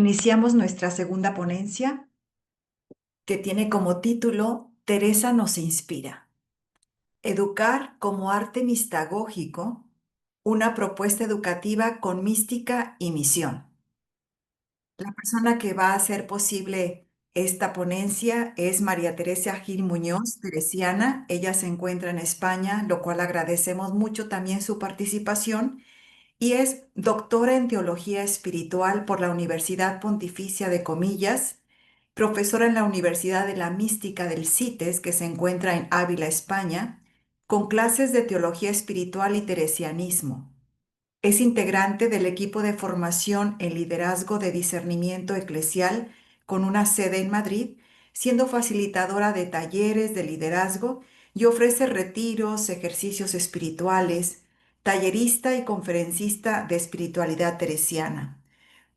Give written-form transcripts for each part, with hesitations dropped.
Iniciamos nuestra segunda ponencia que tiene como título Teresa nos inspira. Educar como arte mistagógico, una propuesta educativa con mística y misión. La persona que va a hacer posible esta ponencia es María Teresa Gil Muñoz, teresiana. Ella se encuentra en España, lo cual agradecemos mucho también su participación, y es doctora en Teología Espiritual por la Universidad Pontificia de Comillas, profesora en la Universidad de la Mística del CITES, que se encuentra en Ávila, España, con clases de Teología Espiritual y Teresianismo. Es integrante del equipo de formación en liderazgo de discernimiento eclesial con una sede en Madrid, siendo facilitadora de talleres de liderazgo y ofrece retiros, ejercicios espirituales, tallerista y conferencista de espiritualidad teresiana.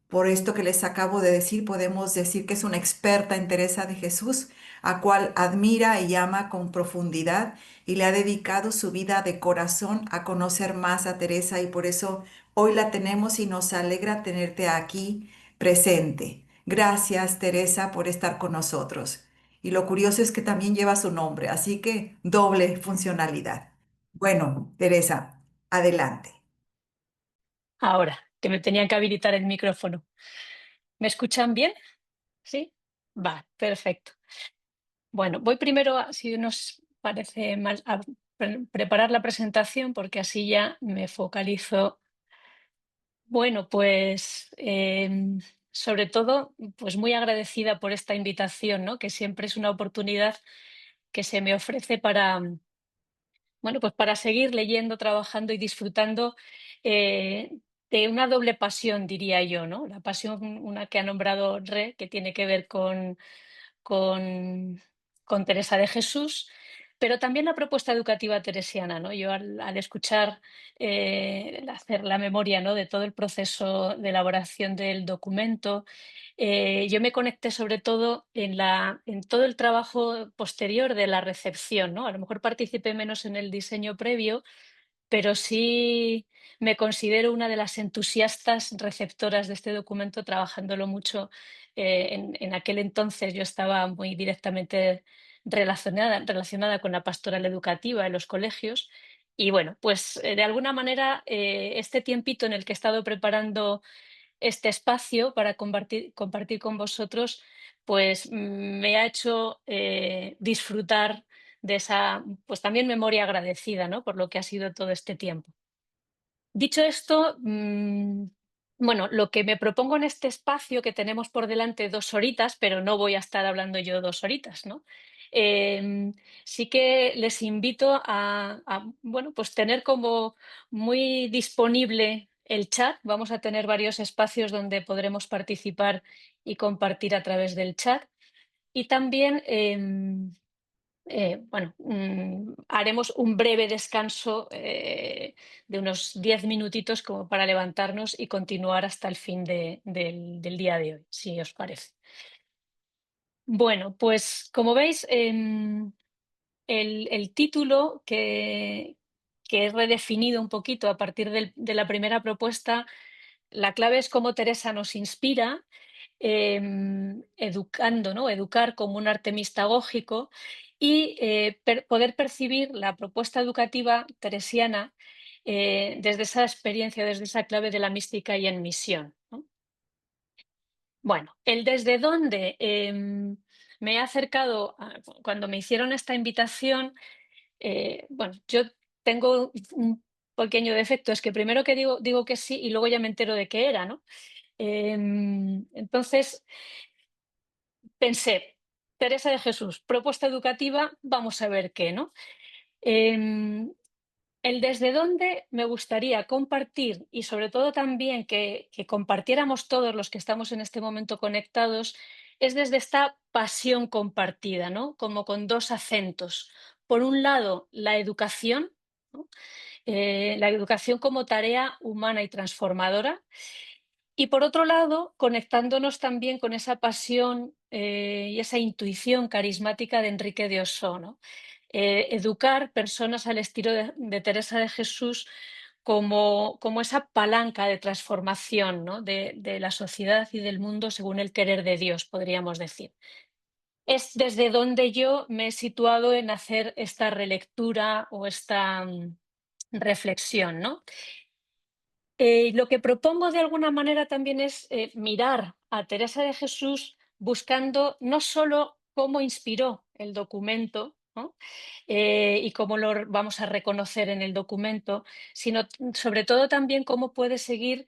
Por esto que les acabo de decir, podemos decir que es una experta en Teresa de Jesús, a cual admira y ama con profundidad y le ha dedicado su vida de corazón a conocer más a Teresa, y por eso hoy la tenemos y nos alegra tenerte aquí presente. Gracias, Teresa, por estar con nosotros. Y lo curioso es que también lleva su nombre, así que doble funcionalidad. Bueno, Teresa, adelante. Ahora, que me tenían que habilitar el micrófono. ¿Me escuchan bien? ¿Sí? Va, perfecto. Bueno, voy primero, si nos parece mal, a preparar la presentación porque así ya me focalizo. Bueno, pues sobre todo, pues muy agradecida por esta invitación, ¿no? Que siempre es una oportunidad que se me ofrece para, bueno, pues para seguir leyendo, trabajando y disfrutando eh, de una doble pasión, diría yo, ¿no? La pasión, una que ha nombrado Re, que tiene que ver con, con Teresa de Jesús, pero también la propuesta educativa teresiana, ¿no? Yo al escuchar, hacer la memoria, ¿no? De todo el proceso de elaboración del documento, yo me conecté sobre todo en todo el trabajo posterior de la recepción, ¿no? A lo mejor participé menos en el diseño previo, pero sí me considero una de las entusiastas receptoras de este documento, trabajándolo mucho. En aquel entonces yo estaba muy directamente relacionada con la pastoral educativa en los colegios. Y bueno, pues de alguna manera este tiempito en el que he estado preparando este espacio para compartir con vosotros, pues me ha hecho disfrutar de esa, pues también memoria agradecida, ¿no? Por lo que ha sido todo este tiempo. Dicho esto, bueno, lo que me propongo en este espacio, que tenemos por delante 2 horitas, pero no voy a estar hablando yo 2 horitas, ¿no? Sí que les invito bueno, pues tener como muy disponible el chat. Vamos a tener varios espacios donde podremos participar y compartir a través del chat. Y también, bueno, haremos un breve descanso de unos 10 minutitos como para levantarnos y continuar hasta el fin del día de hoy, si os parece. Bueno, pues como veis, el título que he redefinido un poquito a partir de la primera propuesta, la clave es cómo Teresa nos inspira, educando, ¿no? Educar como un arte mistagógico y poder percibir la propuesta educativa teresiana desde esa experiencia, desde esa clave de la mística y en misión, ¿no? Bueno, el desde dónde me he acercado cuando me hicieron esta invitación. Bueno, yo tengo un pequeño defecto, es que primero que digo que sí y luego ya me entero de qué era, ¿no? Entonces pensé, Teresa de Jesús, propuesta educativa, vamos a ver qué, ¿no? Em, el desde dónde me gustaría compartir y sobre todo también que compartiéramos todos los que estamos en este momento conectados es desde esta pasión compartida, ¿no? Como con dos acentos. Por un lado, la educación, ¿no? La educación como tarea humana y transformadora. Y por otro lado, conectándonos también con esa pasión y esa intuición carismática de Enrique de Osó, ¿no? Educar personas al estilo de Teresa de Jesús como esa palanca de transformación, ¿no? de la sociedad y del mundo según el querer de Dios, podríamos decir. Es desde donde yo me he situado en hacer esta relectura o esta reflexión, ¿no? Lo que propongo de alguna manera también es mirar a Teresa de Jesús buscando no solo cómo inspiró el documento, ¿no? Y cómo lo vamos a reconocer en el documento, sino sobre todo también cómo puede seguir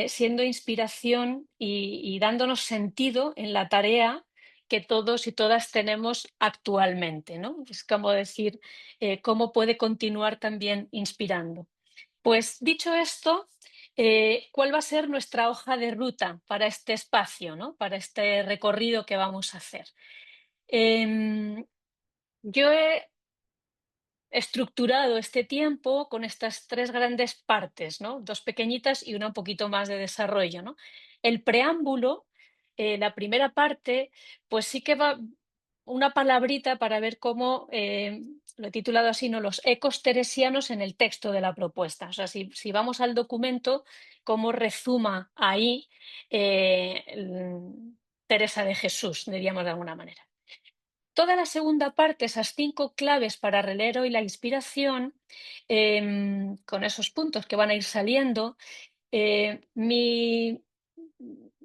siendo inspiración y dándonos sentido en la tarea que todos y todas tenemos actualmente, ¿no? Es como decir, cómo puede continuar también inspirando. Pues dicho esto, ¿cuál va a ser nuestra hoja de ruta para este espacio, ¿no? Para este recorrido que vamos a hacer? Em, yo he estructurado este tiempo con estas tres grandes partes, ¿no? Dos pequeñitas y una un poquito más de desarrollo, ¿no? El preámbulo, la primera parte, pues sí que va una palabrita para ver cómo, lo he titulado así, ¿no? Los ecos teresianos en el texto de la propuesta. O sea, si vamos al documento, cómo rezuma ahí Teresa de Jesús, diríamos de alguna manera. Toda la segunda parte, esas 5 claves para releer hoy la inspiración, con esos puntos que van a ir saliendo,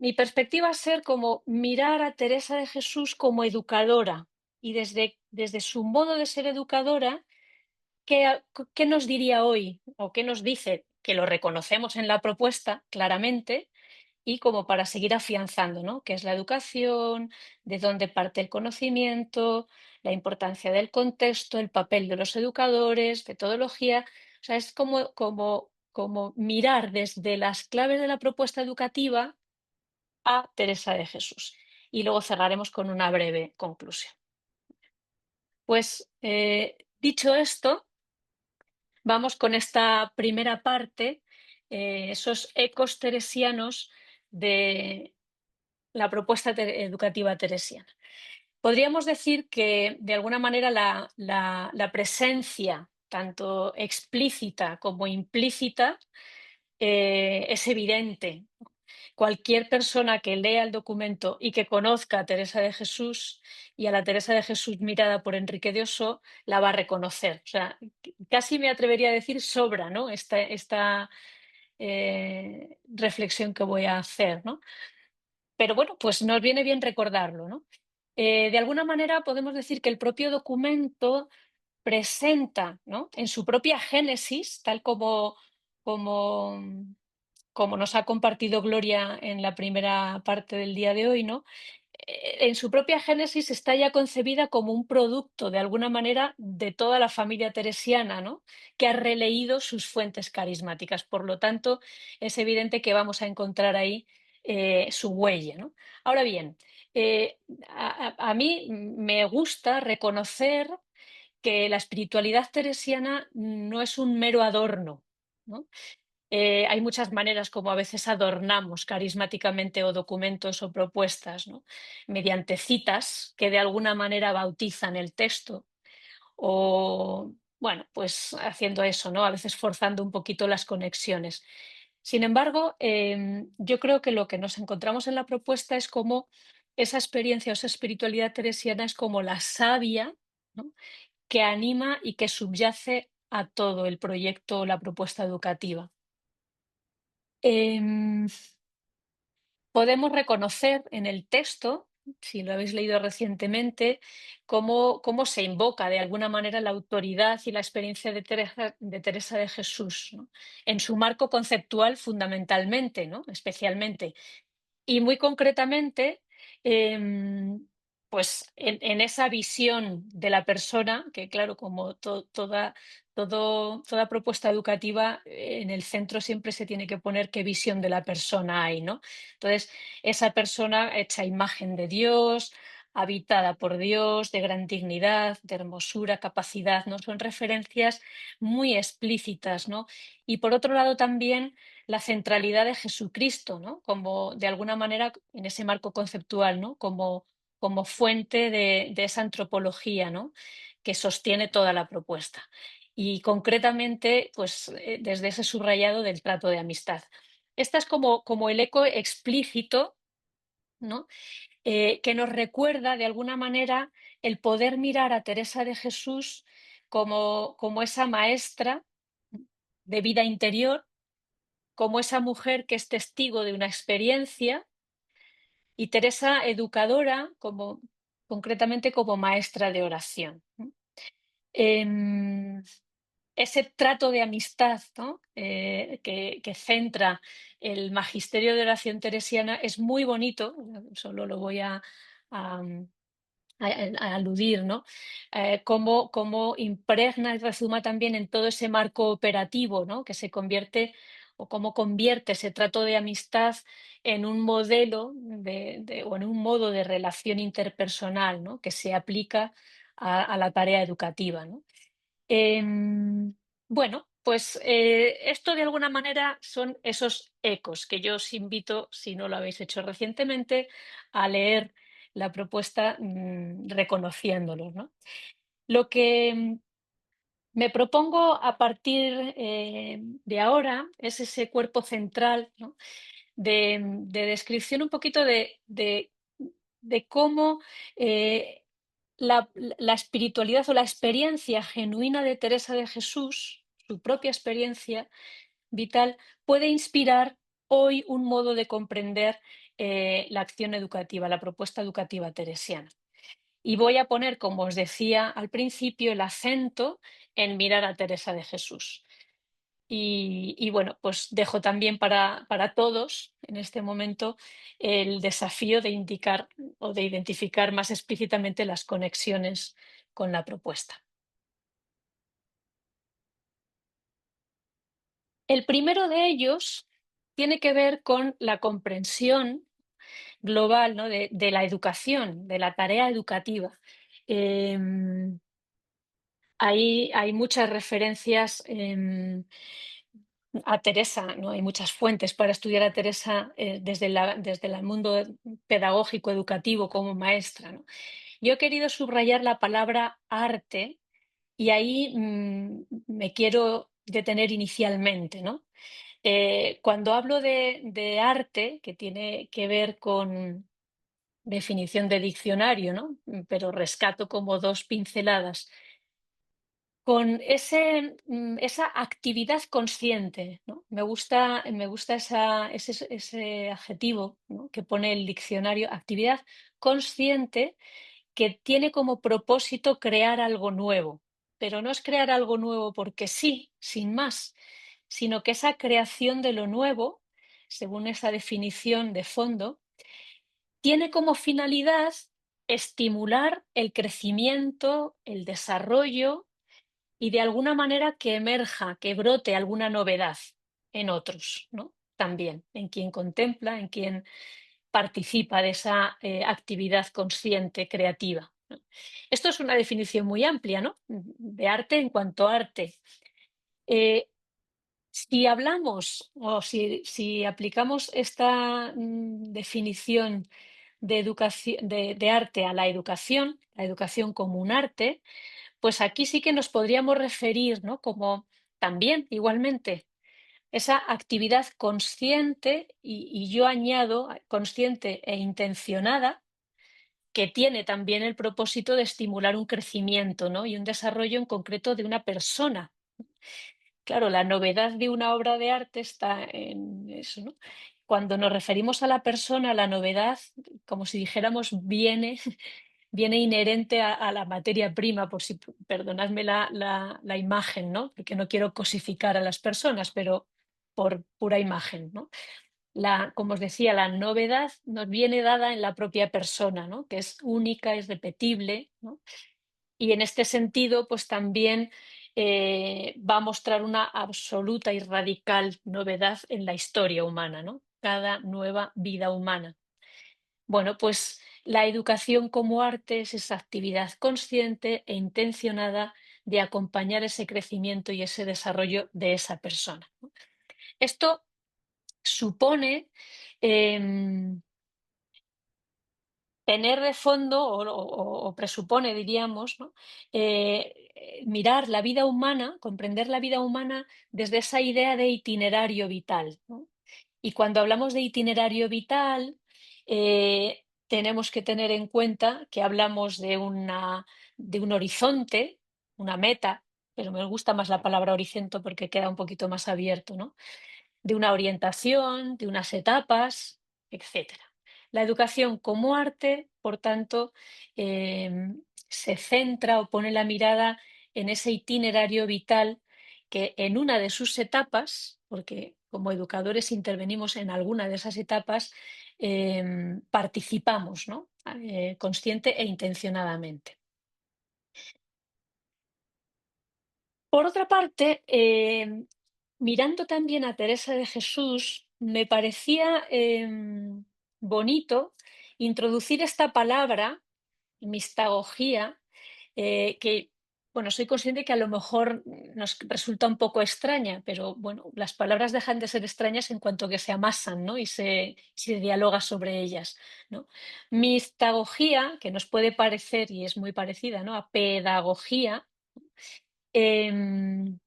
mi perspectiva va a ser como mirar a Teresa de Jesús como educadora y desde su modo de ser educadora, ¿qué nos diría hoy o qué nos dice? Que lo reconocemos en la propuesta claramente, y como para seguir afianzando, ¿no? ¿Qué es la educación? ¿De dónde parte el conocimiento? La importancia del contexto, el papel de los educadores, metodología. O sea, es como mirar desde las claves de la propuesta educativa a Teresa de Jesús. Y luego cerraremos con una breve conclusión. Pues dicho esto, vamos con esta primera parte, esos ecos teresianos de la propuesta educativa teresiana. Podríamos decir que, de alguna manera, la presencia, tanto explícita como implícita, es evidente. Cualquier persona que lea el documento y que conozca a Teresa de Jesús y a la Teresa de Jesús mirada por Enrique de Ossó, la va a reconocer. O sea, casi me atrevería a decir sobra, ¿no? Esta reflexión que voy a hacer, ¿no? Pero bueno, pues nos viene bien recordarlo, ¿no? De alguna manera podemos decir que el propio documento presenta, ¿no? En su propia génesis, tal como, como nos ha compartido Gloria en la primera parte del día de hoy, ¿no? En su propia génesis está ya concebida como un producto, de alguna manera, de toda la familia teresiana, ¿no? Que ha releído sus fuentes carismáticas. Por lo tanto, es evidente que vamos a encontrar ahí su huella, ¿no? Ahora bien, eh, a mí me gusta reconocer que la espiritualidad teresiana no es un mero adorno, ¿no? Hay muchas maneras como a veces adornamos carismáticamente o documentos o propuestas, ¿no? Mediante citas que de alguna manera bautizan el texto o, bueno, pues haciendo eso, ¿no? A veces forzando un poquito las conexiones. Sin embargo, yo creo que lo que nos encontramos en la propuesta es como esa experiencia o esa espiritualidad teresiana es como la savia, ¿no? Que anima y que subyace a todo el proyecto o la propuesta educativa. Em, Podemos reconocer en el texto, si lo habéis leído recientemente, cómo se invoca de alguna manera la autoridad y la experiencia de Teresa de Jesús, ¿no? En su marco conceptual fundamentalmente, ¿no? Especialmente. Y muy concretamente, pues en esa visión de la persona, que claro, como toda propuesta educativa, en el centro siempre se tiene que poner qué visión de la persona hay, ¿no? Entonces, esa persona hecha imagen de Dios, habitada por Dios, de gran dignidad, de hermosura, capacidad, ¿no? Son referencias muy explícitas, ¿no? Y por otro lado también la centralidad de Jesucristo, ¿no? Como de alguna manera en ese marco conceptual, ¿no? Como fuente de esa antropología, ¿no? Que sostiene toda la propuesta. y concretamente, pues desde ese subrayado del trato de amistad. Esta es como el eco explícito, ¿no? Que nos recuerda de alguna manera el poder mirar a Teresa de Jesús como esa maestra de vida interior, como esa mujer que es testigo de una experiencia, y Teresa educadora, como, concretamente como maestra de oración, ¿no? Em, Ese trato de amistad, ¿no? Que centra el magisterio de oración teresiana es muy bonito, solo lo voy a, a aludir, ¿no? Cómo impregna y rezuma también en todo ese marco operativo, ¿no? Que se convierte o cómo convierte ese trato de amistad en un modelo o en un modo de relación interpersonal, ¿no? Que se aplica a la tarea educativa, ¿no? Bueno, pues esto de alguna manera son esos ecos que yo os invito, si no lo habéis hecho recientemente, a leer la propuesta reconociéndolos, ¿no? Lo que me propongo a partir de ahora es ese cuerpo central, ¿no? De descripción un poquito de cómo la espiritualidad o la experiencia genuina de Teresa de Jesús, su propia experiencia vital, puede inspirar hoy un modo de comprender la acción educativa, la propuesta educativa teresiana. Y voy a poner, como os decía al principio, el acento en mirar a Teresa de Jesús. Y bueno, pues dejo también para todos en este momento el desafío de indicar o de identificar más explícitamente las conexiones con la propuesta. El primero de ellos tiene que ver con la comprensión global, ¿no? De la educación, de la tarea educativa. Em, hay muchas referencias a Teresa, ¿no? Hay muchas fuentes para estudiar a Teresa desde el mundo pedagógico, educativo, como maestra, ¿no? Yo he querido subrayar la palabra arte y ahí me quiero detener inicialmente, ¿no? Cuando hablo de arte, que tiene que ver con definición de diccionario, ¿no? Pero rescato como dos pinceladas con esa actividad consciente, ¿no? Me gusta ese adjetivo, ¿no? Que pone el diccionario, actividad consciente que tiene como propósito crear algo nuevo, pero no es crear algo nuevo porque sí, sin más, sino que esa creación de lo nuevo, según esa definición de fondo, tiene como finalidad estimular el crecimiento, el desarrollo y de alguna manera que emerja, que brote alguna novedad en otros, ¿no? También, en quien contempla, en quien participa de esa actividad consciente, creativa, ¿no? Esto es una definición muy amplia, ¿no? De arte en cuanto a arte. Eh, si hablamos o si aplicamos esta definición de, educación, de arte a la educación como un arte, pues aquí sí que nos podríamos referir, ¿no? Como también, igualmente, esa actividad consciente y yo añado consciente e intencionada que tiene también el propósito de estimular un crecimiento, ¿no? Y un desarrollo en concreto de una persona. Claro, la novedad de una obra de arte está en eso, ¿no? Cuando nos referimos a la persona, la novedad, como si dijéramos, viene inherente a la materia prima, por si perdonadme la imagen, ¿no? Porque no quiero cosificar a las personas, pero por pura imagen, ¿no? Como os decía, la novedad nos viene dada en la propia persona, ¿no? Que es única, es repetible, ¿no? Y en este sentido, pues también va a mostrar una absoluta y radical novedad en la historia humana, ¿no? Cada nueva vida humana. Bueno, pues la educación como arte es esa actividad consciente e intencionada de acompañar ese crecimiento y ese desarrollo de esa persona, ¿no? Esto supone em, tener de fondo o presupone, diríamos, ¿no? Mirar la vida humana, comprender la vida humana desde esa idea de itinerario vital, ¿no? Y cuando hablamos de itinerario vital, tenemos que tener en cuenta que hablamos de un horizonte, una meta, pero me gusta más la palabra horizonte porque queda un poquito más abierto, ¿no? De una orientación, de unas etapas, etcétera. La educación como arte, por tanto, se centra o pone la mirada en ese itinerario vital que en una de sus etapas, porque como educadores intervenimos en alguna de esas etapas, participamos, ¿no? Consciente e intencionadamente. Por otra parte, mirando también a Teresa de Jesús, me parecía bonito introducir esta palabra, mistagogía, que, bueno, soy consciente que a lo mejor nos resulta un poco extraña, pero bueno, las palabras dejan de ser extrañas en cuanto que se amasan, ¿no? Y se dialoga sobre ellas, ¿no? Mistagogía, que nos puede parecer, y es muy parecida, ¿no? A pedagogía. Em,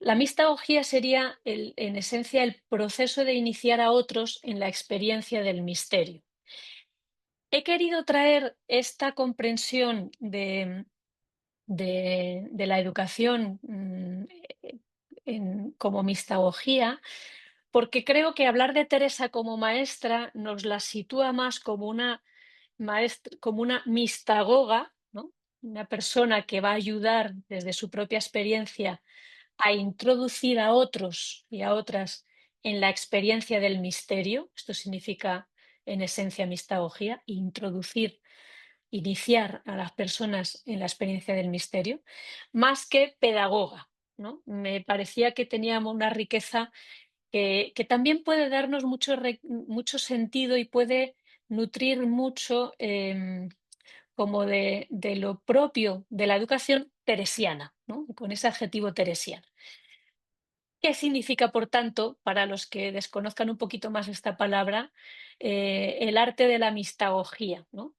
la mistagogía sería, en esencia, el proceso de iniciar a otros en la experiencia del misterio. He querido traer esta comprensión de la educación como mistagogía, porque creo que hablar de Teresa como maestra nos la sitúa más como una maestra, como una mistagoga, ¿no? Una persona que va a ayudar desde su propia experiencia a introducir a otros y a otras en la experiencia del misterio. Esto significa, en esencia, mistagogía, introducir, iniciar a las personas en la experiencia del misterio, más que pedagoga, ¿no? Me parecía que teníamos una riqueza que también puede darnos mucho sentido y puede nutrir mucho como de lo propio de la educación teresiana, ¿no? Con ese adjetivo teresiano. ¿Qué significa, por tanto, para los que desconozcan un poquito más esta palabra, el arte de la mistagogía, ¿no?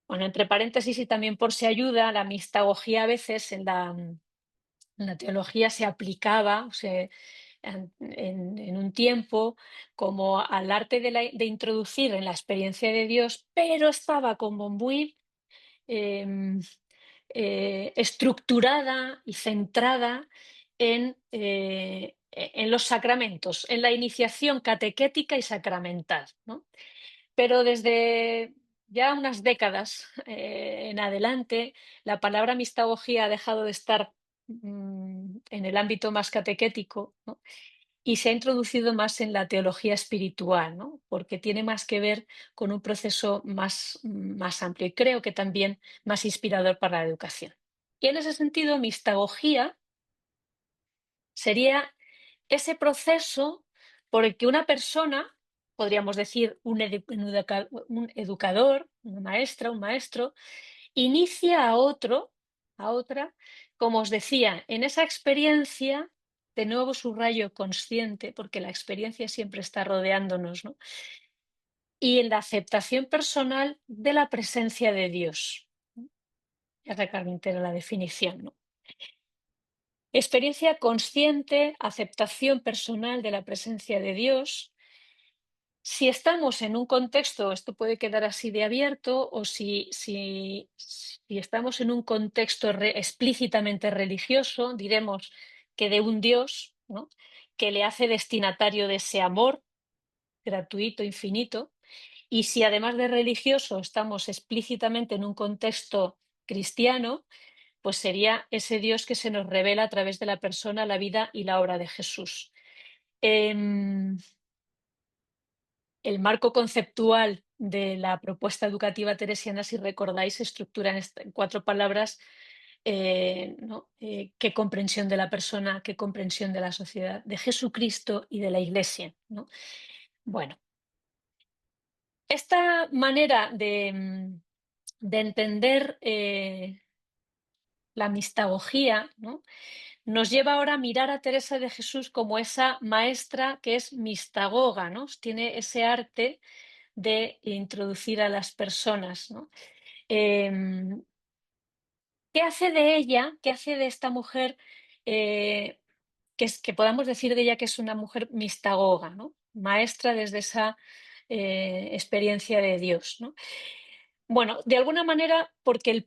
Bueno, entre paréntesis y también por si ayuda, la mistagogía a veces en la teología se aplicaba en un tiempo como al arte de introducir en la experiencia de Dios, pero estaba como muy em, estructurada y centrada en los sacramentos, en la iniciación catequética y sacramental, ¿no? Pero desde ya unas décadas en adelante, la palabra mistagogía ha dejado de estar en el ámbito más catequético, ¿no? Y se ha introducido más en la teología espiritual, ¿no? Porque tiene más que ver con un proceso más amplio y creo que también más inspirador para la educación. Y en ese sentido, mistagogía sería ese proceso por el que una persona, podríamos decir un educador, una maestra, un maestro, inicia a otro, a otra, como os decía, en esa experiencia, de nuevo subrayo consciente, porque la experiencia siempre está rodeándonos, ¿no? Y en la aceptación personal de la presencia de Dios. Ya Carpintero la definición, ¿no? Experiencia consciente, aceptación personal de la presencia de Dios. Si estamos en un contexto, esto puede quedar así de abierto, o si estamos en un contexto explícitamente religioso, diremos que de un Dios, ¿no? Que le hace destinatario de ese amor gratuito, infinito. Y si además de religioso estamos explícitamente en un contexto cristiano, pues sería ese Dios que se nos revela a través de la persona, la vida y la obra de Jesús. Em, El marco conceptual de la propuesta educativa teresiana, si recordáis, se estructura en cuatro palabras, ¿no? Qué comprensión de la persona, qué comprensión de la sociedad, de Jesucristo y de la Iglesia, ¿no? Bueno, esta manera de entender la mistagogía, ¿no? Nos lleva ahora a mirar a Teresa de Jesús como esa maestra que es mistagoga, ¿no? Tiene ese arte de introducir a las personas, ¿no? Em, ¿Qué hace de ella, qué hace de esta mujer, eh, que podamos decir de ella que es una mujer mistagoga, ¿no? Maestra desde esa experiencia de Dios, ¿no? Bueno, de alguna manera, porque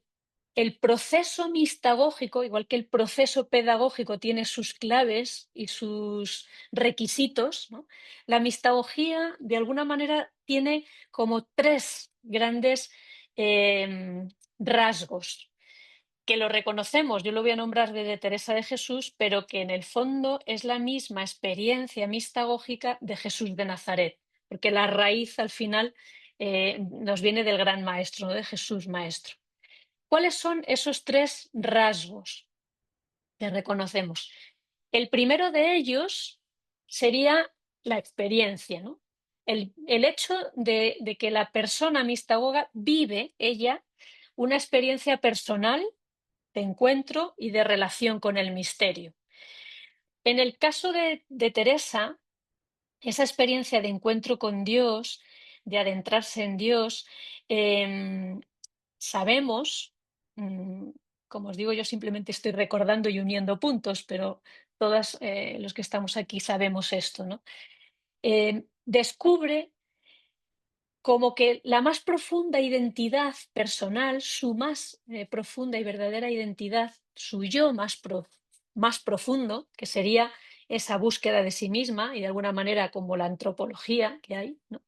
el proceso mistagógico, igual que el proceso pedagógico tiene sus claves y sus requisitos, ¿no? La mistagogía, de alguna manera, tiene como tres grandes rasgos que lo reconocemos, yo lo voy a nombrar de Teresa de Jesús, pero que en el fondo es la misma experiencia mistagógica de Jesús de Nazaret, porque la raíz al final nos viene del gran maestro, ¿no? De Jesús maestro. ¿Cuáles son esos tres rasgos que reconocemos? El primero de ellos sería la experiencia, ¿no? El hecho de que la persona mistagoga vive, ella, una experiencia personal de encuentro y de relación con el misterio. En el caso de Teresa, esa experiencia de encuentro con Dios, de adentrarse en Dios, em, sabemos, mm, como os digo, yo simplemente estoy recordando y uniendo puntos, pero todos los que estamos aquí sabemos esto, ¿no? Descubre como que la más profunda identidad personal, su más profunda y verdadera identidad, su yo más profundo, que sería esa búsqueda de sí misma y de alguna manera como la antropología que hay, ¿no?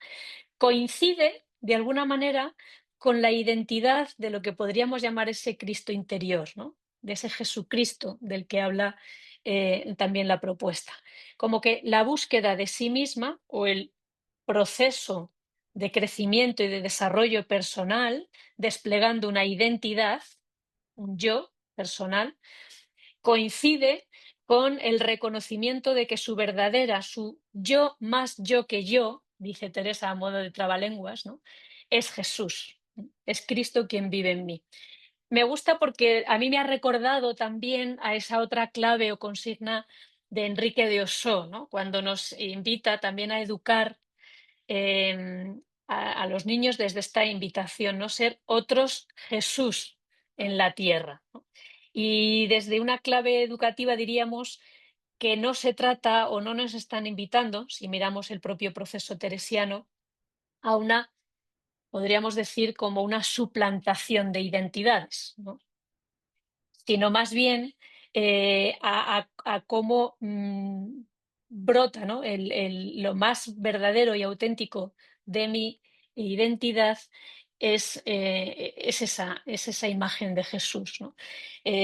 Coincide de alguna manera con la identidad de lo que podríamos llamar ese Cristo interior, ¿no? De ese Jesucristo del que habla también la propuesta. Como que la búsqueda de sí misma o el proceso de crecimiento y de desarrollo personal, desplegando una identidad, un yo personal, coincide con el reconocimiento de que su verdadera, su yo más yo que yo, dice Teresa a modo de trabalenguas, ¿no? Es Jesús, es Cristo quien vive en mí. Me gusta porque a mí me ha recordado también a esa otra clave o consigna de Enrique de Ossó, ¿no? Cuando nos invita también a educar a los niños desde esta invitación, no ser otros Jesús en la tierra, ¿no? Y desde una clave educativa diríamos que no se trata o no nos están invitando, si miramos el propio proceso teresiano, a una, podríamos decir, como una suplantación de identidades, ¿no? Sino más bien a cómo brota, ¿no? Lo más verdadero y auténtico de mi identidad es esa imagen de Jesús, ¿no?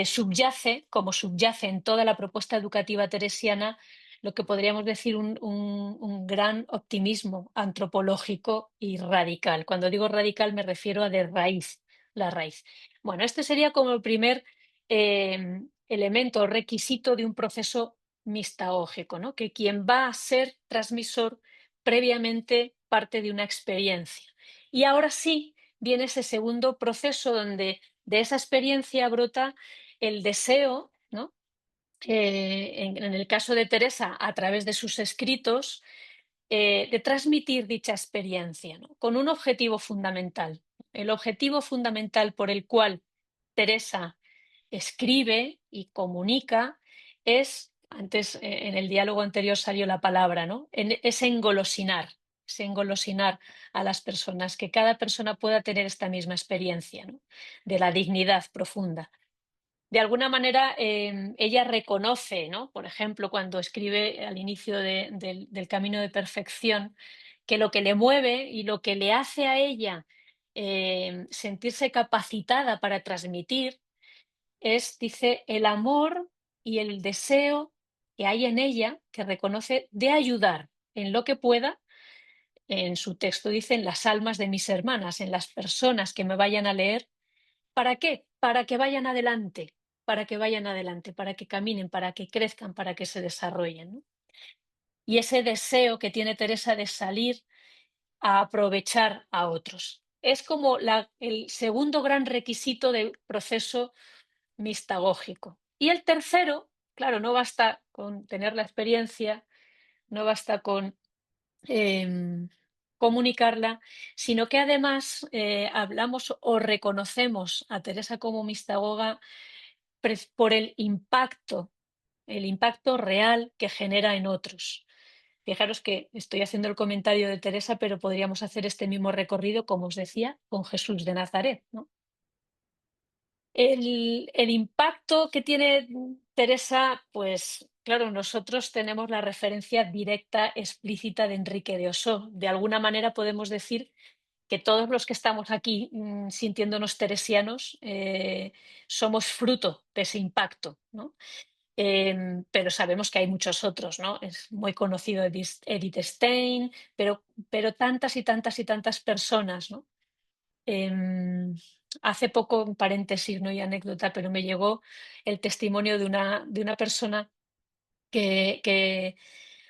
Subyace, como subyace en toda la propuesta educativa teresiana, lo que podríamos decir un gran optimismo antropológico y radical. Cuando digo radical me refiero a de raíz, la raíz. Bueno, este sería como el primer elemento o requisito de un proceso mistagógico, ¿no? Que quien va a ser transmisor previamente parte de una experiencia. Y ahora sí viene ese segundo proceso donde de esa experiencia brota el deseo, ¿no? En el caso de Teresa, a través de sus escritos, de transmitir dicha experiencia, ¿no? Con un objetivo fundamental. El objetivo fundamental por el cual Teresa escribe y comunica es, antes en el diálogo anterior salió la palabra, ¿no? Es engolosinar a las personas, que cada persona pueda tener esta misma experiencia, ¿no? De la dignidad profunda. De alguna manera, ella reconoce, ¿no? Por ejemplo, cuando escribe al inicio del camino de perfección, que lo que le mueve y lo que le hace a ella sentirse capacitada para transmitir es, dice, el amor y el deseo que hay en ella, que reconoce, de ayudar en lo que pueda. En su texto dice, en las almas de mis hermanas, en las personas que me vayan a leer. ¿Para qué? Para que vayan adelante, para que vayan adelante, para que caminen, para que crezcan, para que se desarrollen, ¿no? Y ese deseo que tiene Teresa de salir a aprovechar a otros. Es como el segundo gran requisito del proceso mistagógico. Y el tercero, claro, no basta con tener la experiencia, no basta con em, comunicarla, sino que además hablamos o reconocemos a Teresa como mistagoga por el impacto real que genera en otros. Fijaros que estoy haciendo el comentario de Teresa, pero podríamos hacer este mismo recorrido, como os decía, con Jesús de Nazaret, ¿no? El impacto que tiene Teresa, pues claro, nosotros tenemos la referencia directa, explícita de Enrique de Osó. De alguna manera podemos decir que todos los que estamos aquí sintiéndonos teresianos somos fruto de ese impacto, ¿no? Pero sabemos que hay muchos otros, ¿no? Es muy conocido Edith Stein, pero tantas y tantas y tantas personas, ¿no? Em, Hace poco, un paréntesis, no y anécdota, pero me llegó el testimonio de una persona que,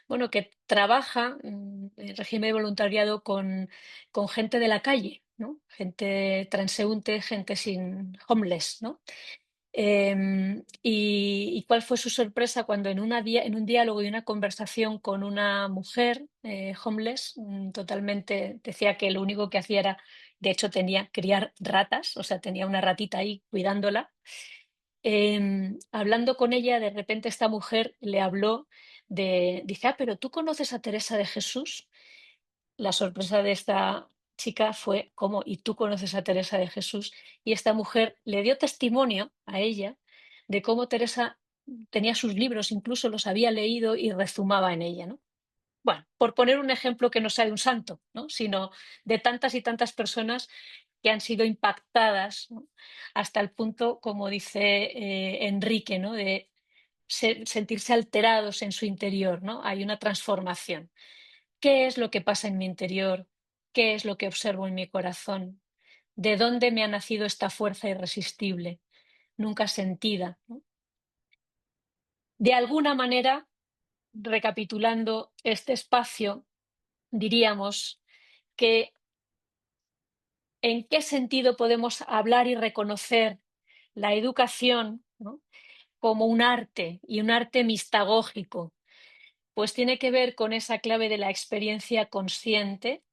bueno, que trabaja en régimen de voluntariado con gente de la calle, ¿no? Gente transeúnte, gente sin homeless, ¿no? Y cuál fue su sorpresa cuando en un diálogo y una conversación con una mujer homeless, totalmente decía que lo único que hacía era, de hecho, tenía criar ratas, o sea, tenía una ratita ahí cuidándola. Hablando con ella, de repente esta mujer le habló dice, pero ¿tú conoces a Teresa de Jesús? La sorpresa de esta chica fue cómo, ¿y tú conoces a Teresa de Jesús? Y esta mujer le dio testimonio a ella de cómo Teresa tenía sus libros, incluso los había leído y rezumaba en ella, ¿no? Bueno, por poner un ejemplo que no sea de un santo, ¿no? Sino de tantas y tantas personas que han sido impactadas, ¿no? Hasta el punto, como dice Enrique, ¿no? De sentirse alterados en su interior, ¿no? Hay una transformación. ¿Qué es lo que pasa en mi interior? ¿Qué es lo que observo en mi corazón? ¿De dónde me ha nacido esta fuerza irresistible, nunca sentida, ¿no? De alguna manera, recapitulando este espacio, diríamos que en qué sentido podemos hablar y reconocer la educación, ¿no? Como un arte y un arte mistagógico, pues tiene que ver con esa clave de la experiencia consciente.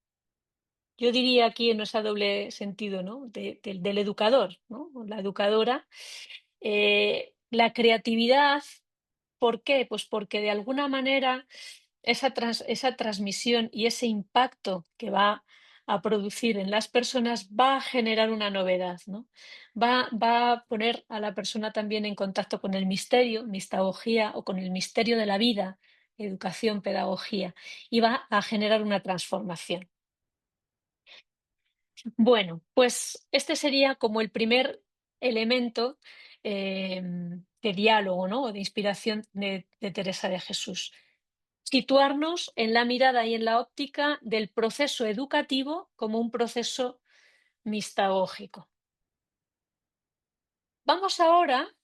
Yo diría aquí en ese doble sentido, ¿no? Del educador, ¿no? O la educadora. La creatividad, ¿por qué? Pues porque de alguna manera esa transmisión y ese impacto que va a producir en las personas va a generar una novedad, ¿no? Va a poner a la persona también en contacto con el misterio, mistagogía, o con el misterio de la vida, educación, pedagogía, y va a generar una transformación. Bueno, pues este sería como el primer elemento de diálogo, ¿no? O de inspiración de Teresa de Jesús. Situarnos en la mirada y en la óptica del proceso educativo como un proceso mistagógico. Vamos ahora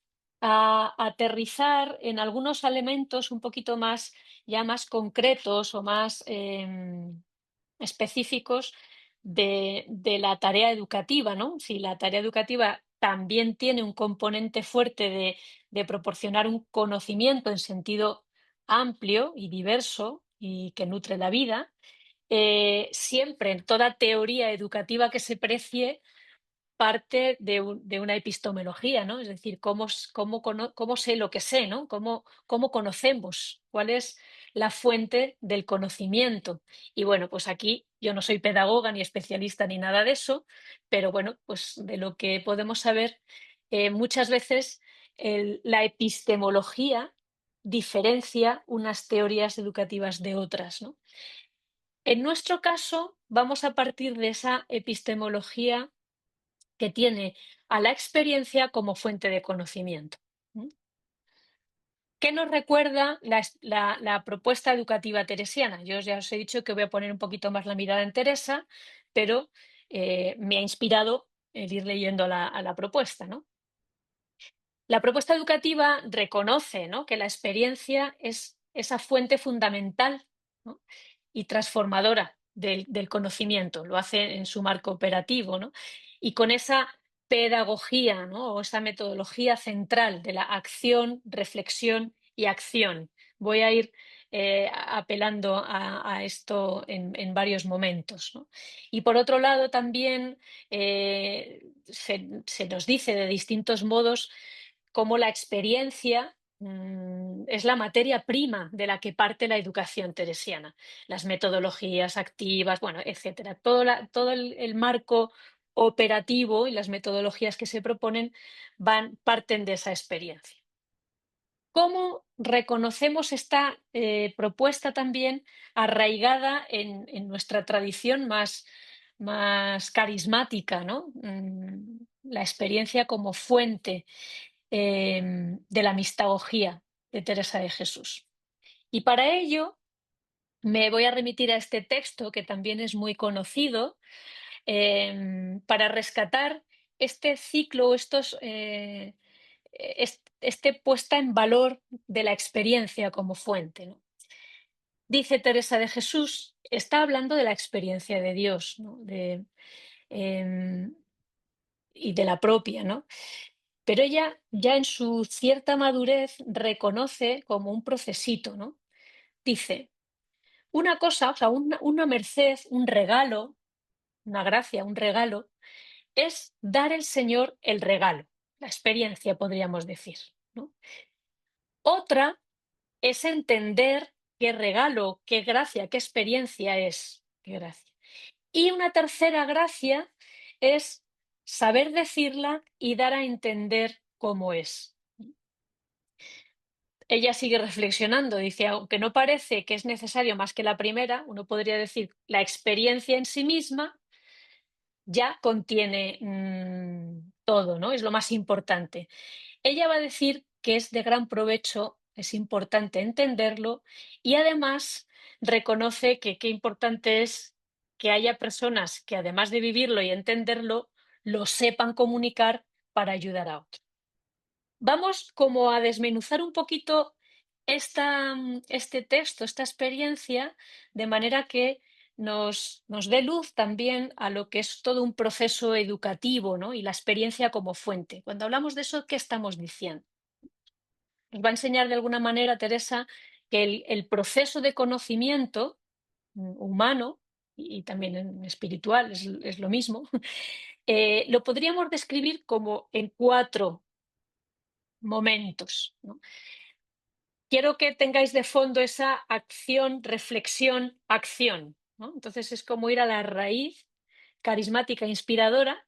a aterrizar en algunos elementos un poquito más, ya más concretos o más específicos de la tarea educativa, ¿no? Si la tarea educativa también tiene un componente fuerte de proporcionar un conocimiento en sentido amplio y diverso y que nutre la vida, siempre en toda teoría educativa que se precie parte de una epistemología, ¿no? Es decir, cómo sé lo que sé, ¿no? Cómo conocemos, cuál es la fuente del conocimiento. Y bueno, pues aquí yo no soy pedagoga ni especialista ni nada de eso, pero bueno, pues de lo que podemos saber, muchas veces la epistemología diferencia unas teorías educativas de otras, ¿no? En nuestro caso, vamos a partir de esa epistemología que tiene a la experiencia como fuente de conocimiento. ¿Mm? ¿Qué nos recuerda la propuesta educativa teresiana? Yo ya os he dicho que voy a poner un poquito más la mirada en Teresa, pero me ha inspirado el ir leyendo a la propuesta, ¿no? La propuesta educativa reconoce, ¿no?, que la experiencia es esa fuente fundamental, ¿no?, y transformadora del conocimiento, lo hace en su marco operativo, ¿no? Y con esa pedagogía, ¿no?, o esa metodología central de la acción, reflexión y acción. Voy a ir apelando a esto en varios momentos, ¿no? Y por otro lado, también se nos dice de distintos modos cómo la experiencia es la materia prima de la que parte la educación teresiana, las metodologías activas, bueno, etcétera. Todo el marco operativo y las metodologías que se proponen parten de esa experiencia. ¿Cómo reconocemos esta propuesta también arraigada en nuestra tradición más carismática, ¿no? La experiencia como fuente de la mistagogía de Teresa de Jesús. Y para ello me voy a remitir a este texto que también es muy conocido, para rescatar este ciclo, este puesta en valor de la experiencia como fuente, ¿no? Dice Teresa de Jesús, está hablando de la experiencia de Dios, ¿no? Em, y de la propia, ¿no? Pero ella ya en su cierta madurez reconoce como un procesito, ¿no? Dice, una cosa, o sea, una merced, un regalo, una gracia, un regalo, es dar el Señor el regalo, la experiencia, podríamos decir, ¿no? Otra es entender qué regalo, qué gracia, qué experiencia es. Qué gracia. Y una tercera gracia es saber decirla y dar a entender cómo es. Ella sigue reflexionando, dice, aunque no parece que es necesario más que la primera, uno podría decir, la experiencia en sí misma ya contiene todo, ¿no? Es lo más importante. Ella va a decir que es de gran provecho, es importante entenderlo y además reconoce que qué importante es que haya personas que además de vivirlo y entenderlo, lo sepan comunicar para ayudar a otros. Vamos como a desmenuzar un poquito este texto, esta experiencia, de manera que nos dé luz también a lo que es todo un proceso educativo, ¿no? Y la experiencia como fuente. Cuando hablamos de eso, ¿qué estamos diciendo? Nos va a enseñar de alguna manera, Teresa, que el proceso de conocimiento humano y también espiritual, es lo mismo, lo podríamos describir como en cuatro momentos, ¿no? Quiero que tengáis de fondo esa acción, reflexión, acción, ¿no? Entonces es como ir a la raíz carismática, inspiradora,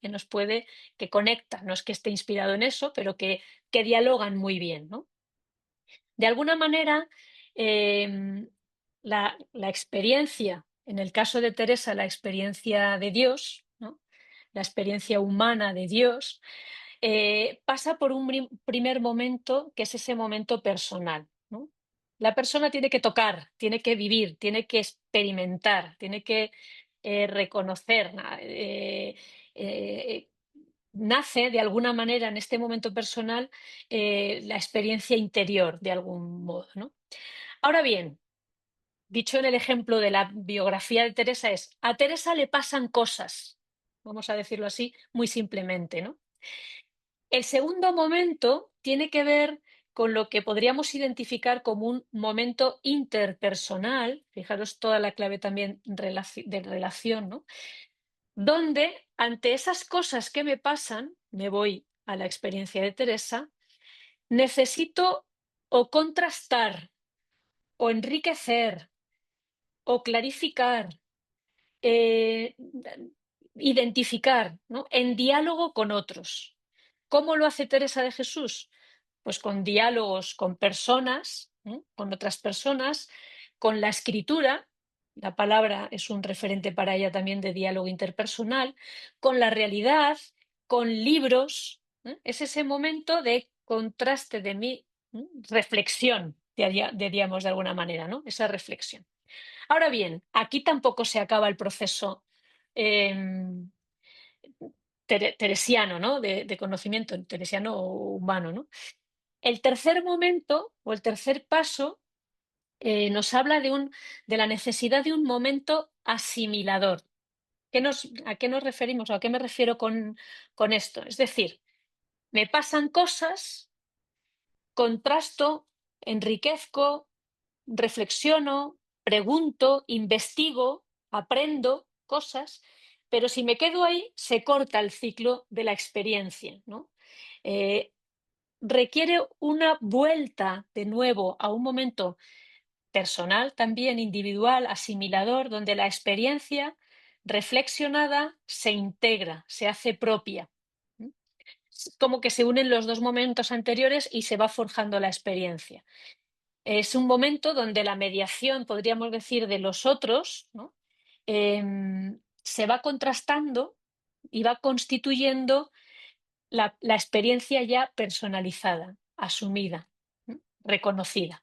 que conecta, no es que esté inspirado en eso, pero que dialogan muy bien, ¿no? De alguna manera, la experiencia, en el caso de Teresa, la experiencia de Dios, ¿no? La experiencia humana de Dios, pasa por un primer momento que es ese momento personal, ¿no? La persona tiene que tocar, tiene que vivir, tiene que experimentar, tiene que reconocer, eh, nace de alguna manera en este momento personal la experiencia interior de algún modo, ¿no? Ahora bien, dicho en el ejemplo de la biografía de Teresa es, a Teresa le pasan cosas, vamos a decirlo así, muy simplemente, ¿no? El segundo momento tiene que ver con lo que podríamos identificar como un momento interpersonal, fijaros toda la clave también de relación, ¿no? Donde ante esas cosas que me pasan, me voy a la experiencia de Teresa, necesito o contrastar, o enriquecer, o clarificar, eh, identificar, ¿no? En diálogo con otros. ¿Cómo lo hace Teresa de Jesús? Pues con diálogos con personas, con otras personas, con la escritura, la palabra es un referente para ella también de diálogo interpersonal, con la realidad, con libros, es ese momento de contraste de mi reflexión, diríamos de alguna manera, ¿no? Esa reflexión. Ahora bien, aquí tampoco se acaba el proceso em, teresiano, ¿no? De conocimiento, teresiano o humano, ¿no? El tercer momento o el tercer paso nos habla de la necesidad de un momento asimilador. ¿A qué nos referimos o a qué me refiero con esto? Es decir, me pasan cosas, contrasto, enriquezco, reflexiono, pregunto, investigo, aprendo cosas, pero si me quedo ahí, se corta el ciclo de la experiencia, ¿no? Eh, Requiere una vuelta de nuevo a un momento personal, también individual, asimilador, donde la experiencia reflexionada se integra, se hace propia. ¿M? Es como que se unen los dos momentos anteriores y se va forjando la experiencia. Es un momento donde la mediación, podríamos decir, de los otros, ¿no? Se va contrastando y va constituyendo la experiencia ya personalizada, asumida, reconocida.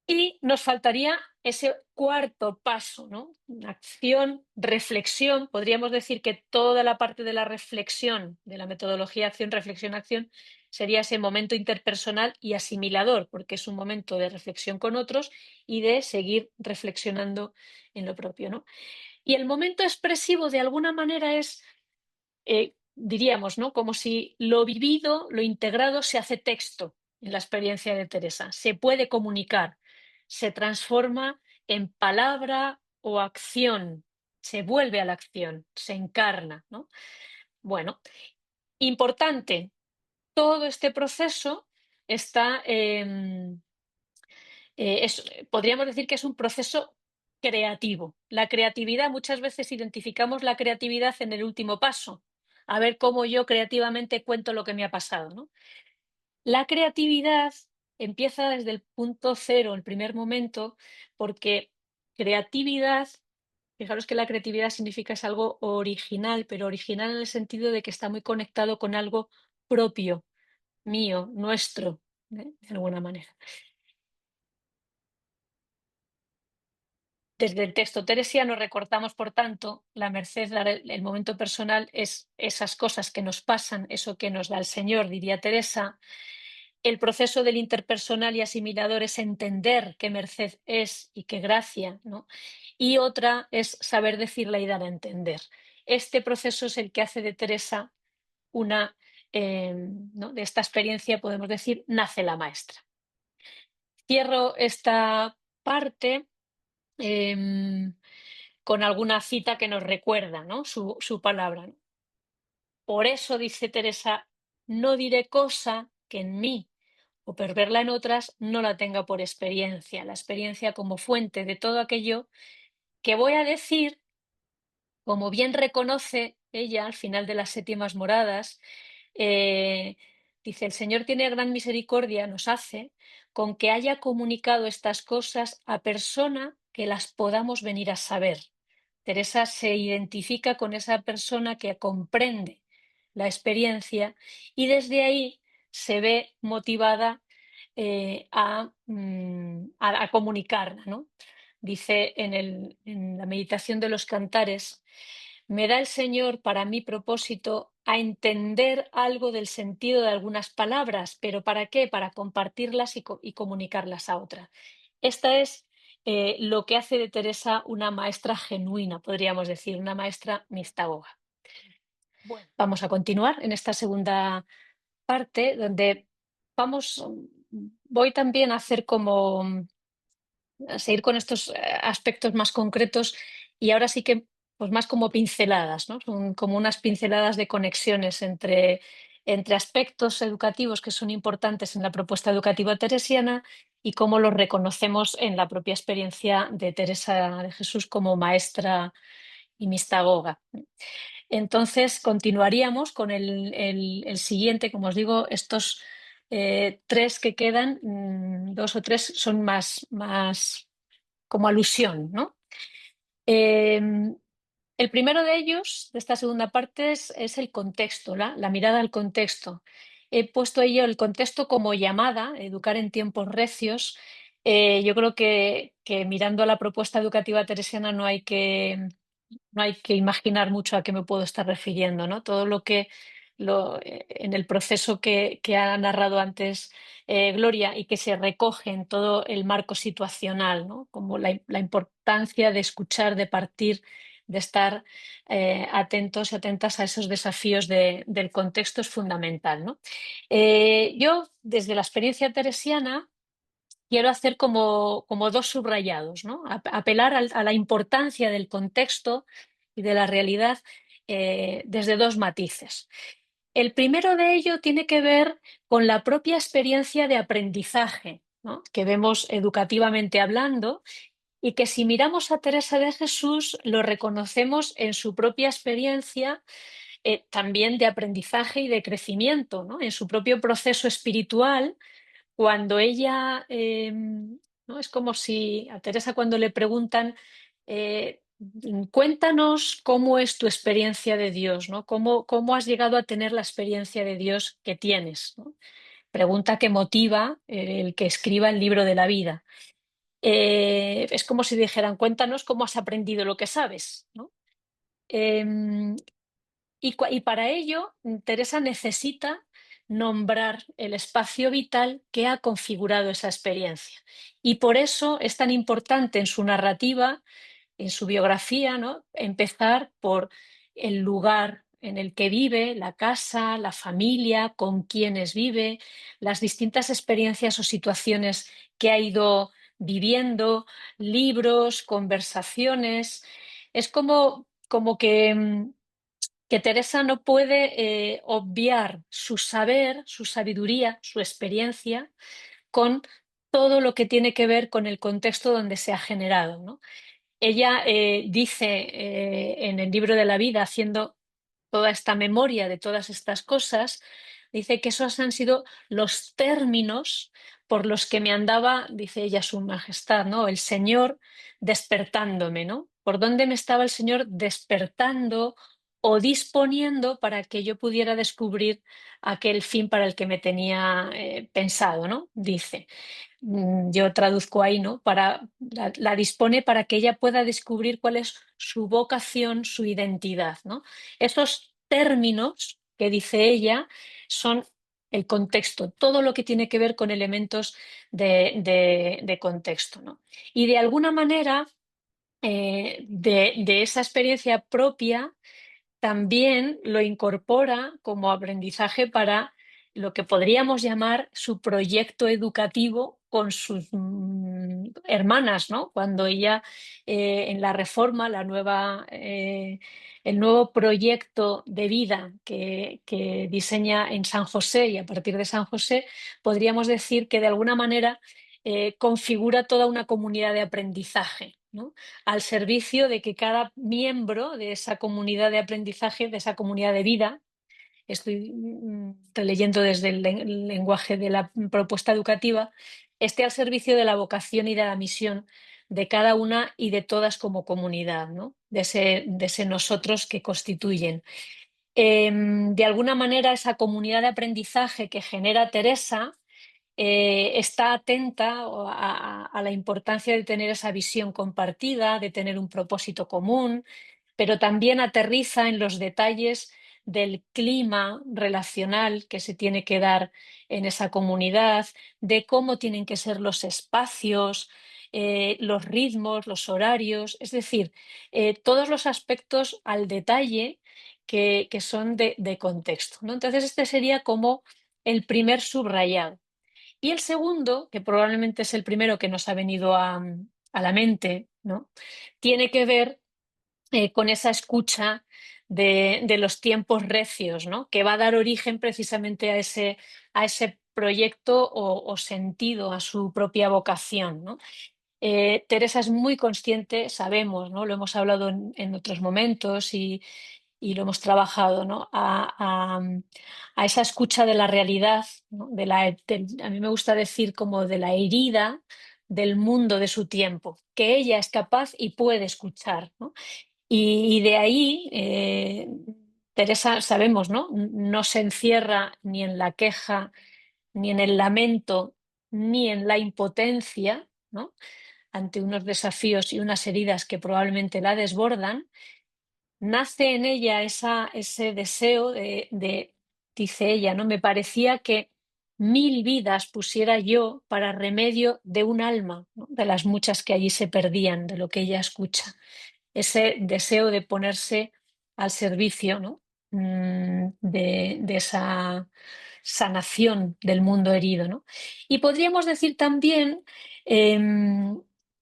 Y nos faltaría ese cuarto paso, ¿no? Acción, reflexión. Podríamos decir que toda la parte de la reflexión, de la metodología acción, reflexión, acción, sería ese momento interpersonal y asimilador, porque es un momento de reflexión con otros y de seguir reflexionando en lo propio, ¿no? Y el momento expresivo, de alguna manera, es diríamos, ¿no? Como si lo vivido, lo integrado se hace texto en la experiencia de Teresa, se puede comunicar, se transforma en palabra o acción, se vuelve a la acción, se encarna, ¿no? Bueno, importante, todo este proceso está, podríamos decir que es un proceso creativo. La creatividad, muchas veces identificamos la creatividad en el último paso, a ver cómo yo creativamente cuento lo que me ha pasado, ¿no? La creatividad empieza desde el punto cero, el primer momento, porque creatividad, fijaros que la creatividad significa es algo original, pero original en el sentido de que está muy conectado con algo propio, mío, nuestro, de alguna manera. Desde el texto teresiano recortamos, por tanto, la merced, el momento personal es esas cosas que nos pasan, eso que nos da el Señor, diría Teresa. El proceso del interpersonal y asimilador es entender qué merced es y qué gracia, ¿no? Y otra es saber decirla y dar a entender. Este proceso es el que hace de Teresa una, ¿no? De esta experiencia podemos decir, nace la maestra. Cierro esta parte. em, con alguna cita que nos recuerda, ¿no? Su palabra, ¿no? Por eso, dice Teresa, no diré cosa que en mí o por verla en otras no la tenga por experiencia, la experiencia como fuente de todo aquello que voy a decir, como bien reconoce ella al final de las séptimas moradas, eh, dice, el Señor tiene gran misericordia, nos hace, con que haya comunicado estas cosas a persona que las podamos venir a saber. Teresa se identifica con esa persona que comprende la experiencia y desde ahí se ve motivada a comunicarla, ¿no? Dice en la meditación de los cantares, me da el Señor para mi propósito a entender algo del sentido de algunas palabras, pero ¿para qué? Para compartirlas y comunicarlas a otra. Esta es lo que hace de Teresa una maestra genuina, podríamos decir, una maestra mistagoga. Bueno, vamos a continuar en esta segunda parte donde vamos, voy también a hacer como a seguir con estos aspectos más concretos y ahora sí que pues más como pinceladas, ¿no? Son como unas pinceladas de conexiones entre aspectos educativos que son importantes en la propuesta educativa teresiana y cómo los reconocemos en la propia experiencia de Teresa de Jesús como maestra y mistagoga. Entonces, continuaríamos con el siguiente, como os digo, estos tres que quedan, dos o tres son más como alusión, ¿no? Em, el primero de ellos, de esta segunda parte, es el contexto, la mirada al contexto. He puesto ello el contexto como llamada, educar en tiempos recios. Yo creo que mirando a la propuesta educativa teresiana no hay que imaginar mucho a qué me puedo estar refiriendo, ¿no? Todo lo que en el proceso que ha narrado antes Gloria y que se recoge en todo el marco situacional, ¿no? Como la importancia de escuchar, de partir, de estar atentos y atentas a esos desafíos del contexto es fundamental, ¿no? Yo, desde la experiencia teresiana, quiero hacer como dos subrayados, ¿no? Apelar a la importancia del contexto y de la realidad desde dos matices. El primero de ello tiene que ver con la propia experiencia de aprendizaje, ¿no? Que vemos educativamente hablando y que si miramos a Teresa de Jesús lo reconocemos en su propia experiencia también de aprendizaje y de crecimiento, ¿no? En su propio proceso espiritual cuando ella, ¿no? Es como si a Teresa cuando le preguntan, cuéntanos cómo es tu experiencia de Dios, ¿no? ¿Cómo has llegado a tener la experiencia de Dios que tienes, ¿no? Pregunta que motiva el que escriba el libro de la vida. Es como si dijeran, cuéntanos cómo has aprendido lo que sabes, ¿no? Em, y para ello, Teresa necesita nombrar el espacio vital que ha configurado esa experiencia. Y por eso es tan importante en su narrativa, en su biografía, ¿no? Empezar por el lugar en el que vive, la casa, la familia, con quienes vive, las distintas experiencias o situaciones que ha ido viviendo, libros, conversaciones. Es como que Teresa no puede obviar su saber, su sabiduría, su experiencia con todo lo que tiene que ver con el contexto donde se ha generado, ¿no? Ella dice en el libro de la vida, haciendo toda esta memoria de todas estas cosas, dice que esos han sido los términos por los que me andaba, dice ella, su majestad, ¿no? El Señor despertándome, ¿no? ¿Por dónde me estaba el Señor despertando o disponiendo para que yo pudiera descubrir aquel fin para el que me tenía pensado, ¿no? Dice. Yo traduzco ahí, ¿no? La dispone para que ella pueda descubrir cuál es su vocación, su identidad, ¿no? Esos términos que dice ella son el contexto, todo lo que tiene que ver con elementos de contexto, ¿no? Y de alguna manera, de esa experiencia propia, también lo incorpora como aprendizaje para lo que podríamos llamar su proyecto educativo con sus hermanas, ¿no? Cuando ella en la Reforma, el nuevo proyecto de vida que diseña en San José y a partir de San José, podríamos decir que de alguna manera configura toda una comunidad de aprendizaje, ¿no? Al servicio de que cada miembro de esa comunidad de aprendizaje, de esa comunidad de vida, estoy releyendo desde el lenguaje de la propuesta educativa, esté al servicio de la vocación y de la misión de cada una y de todas como comunidad, ¿no? De ese nosotros que constituyen. De alguna manera, esa comunidad de aprendizaje que genera Teresa está atenta a la importancia de tener esa visión compartida, de tener un propósito común, pero también aterriza en los detalles del clima relacional que se tiene que dar en esa comunidad, de cómo tienen que ser los espacios, los ritmos, los horarios, es decir, todos los aspectos al detalle que son de contexto, ¿no? Entonces, este sería como el primer subrayado. Y el segundo, que probablemente es el primero que nos ha venido a la mente, ¿no? Tiene que ver con esa escucha de los tiempos recios, ¿no? Que va a dar origen precisamente a ese proyecto o sentido, a su propia vocación, ¿no? Teresa es muy consciente, sabemos, ¿no? Lo hemos hablado en otros momentos y lo hemos trabajado, ¿no? A esa escucha de la realidad, ¿no? A mí me gusta decir como de la herida del mundo de su tiempo, que ella es capaz y puede escuchar, ¿no? Y de ahí, Teresa, sabemos, ¿no? No se encierra ni en la queja, ni en el lamento, ni en la impotencia, ¿no? Ante unos desafíos y unas heridas que probablemente la desbordan, nace en ella ese deseo dice ella, ¿no? Me parecía que 1000 vidas pusiera yo para remedio de un alma, ¿no? De las muchas que allí se perdían, de lo que ella escucha. Ese deseo de ponerse al servicio, ¿no? De esa sanación del mundo herido, ¿no? Y podríamos decir también,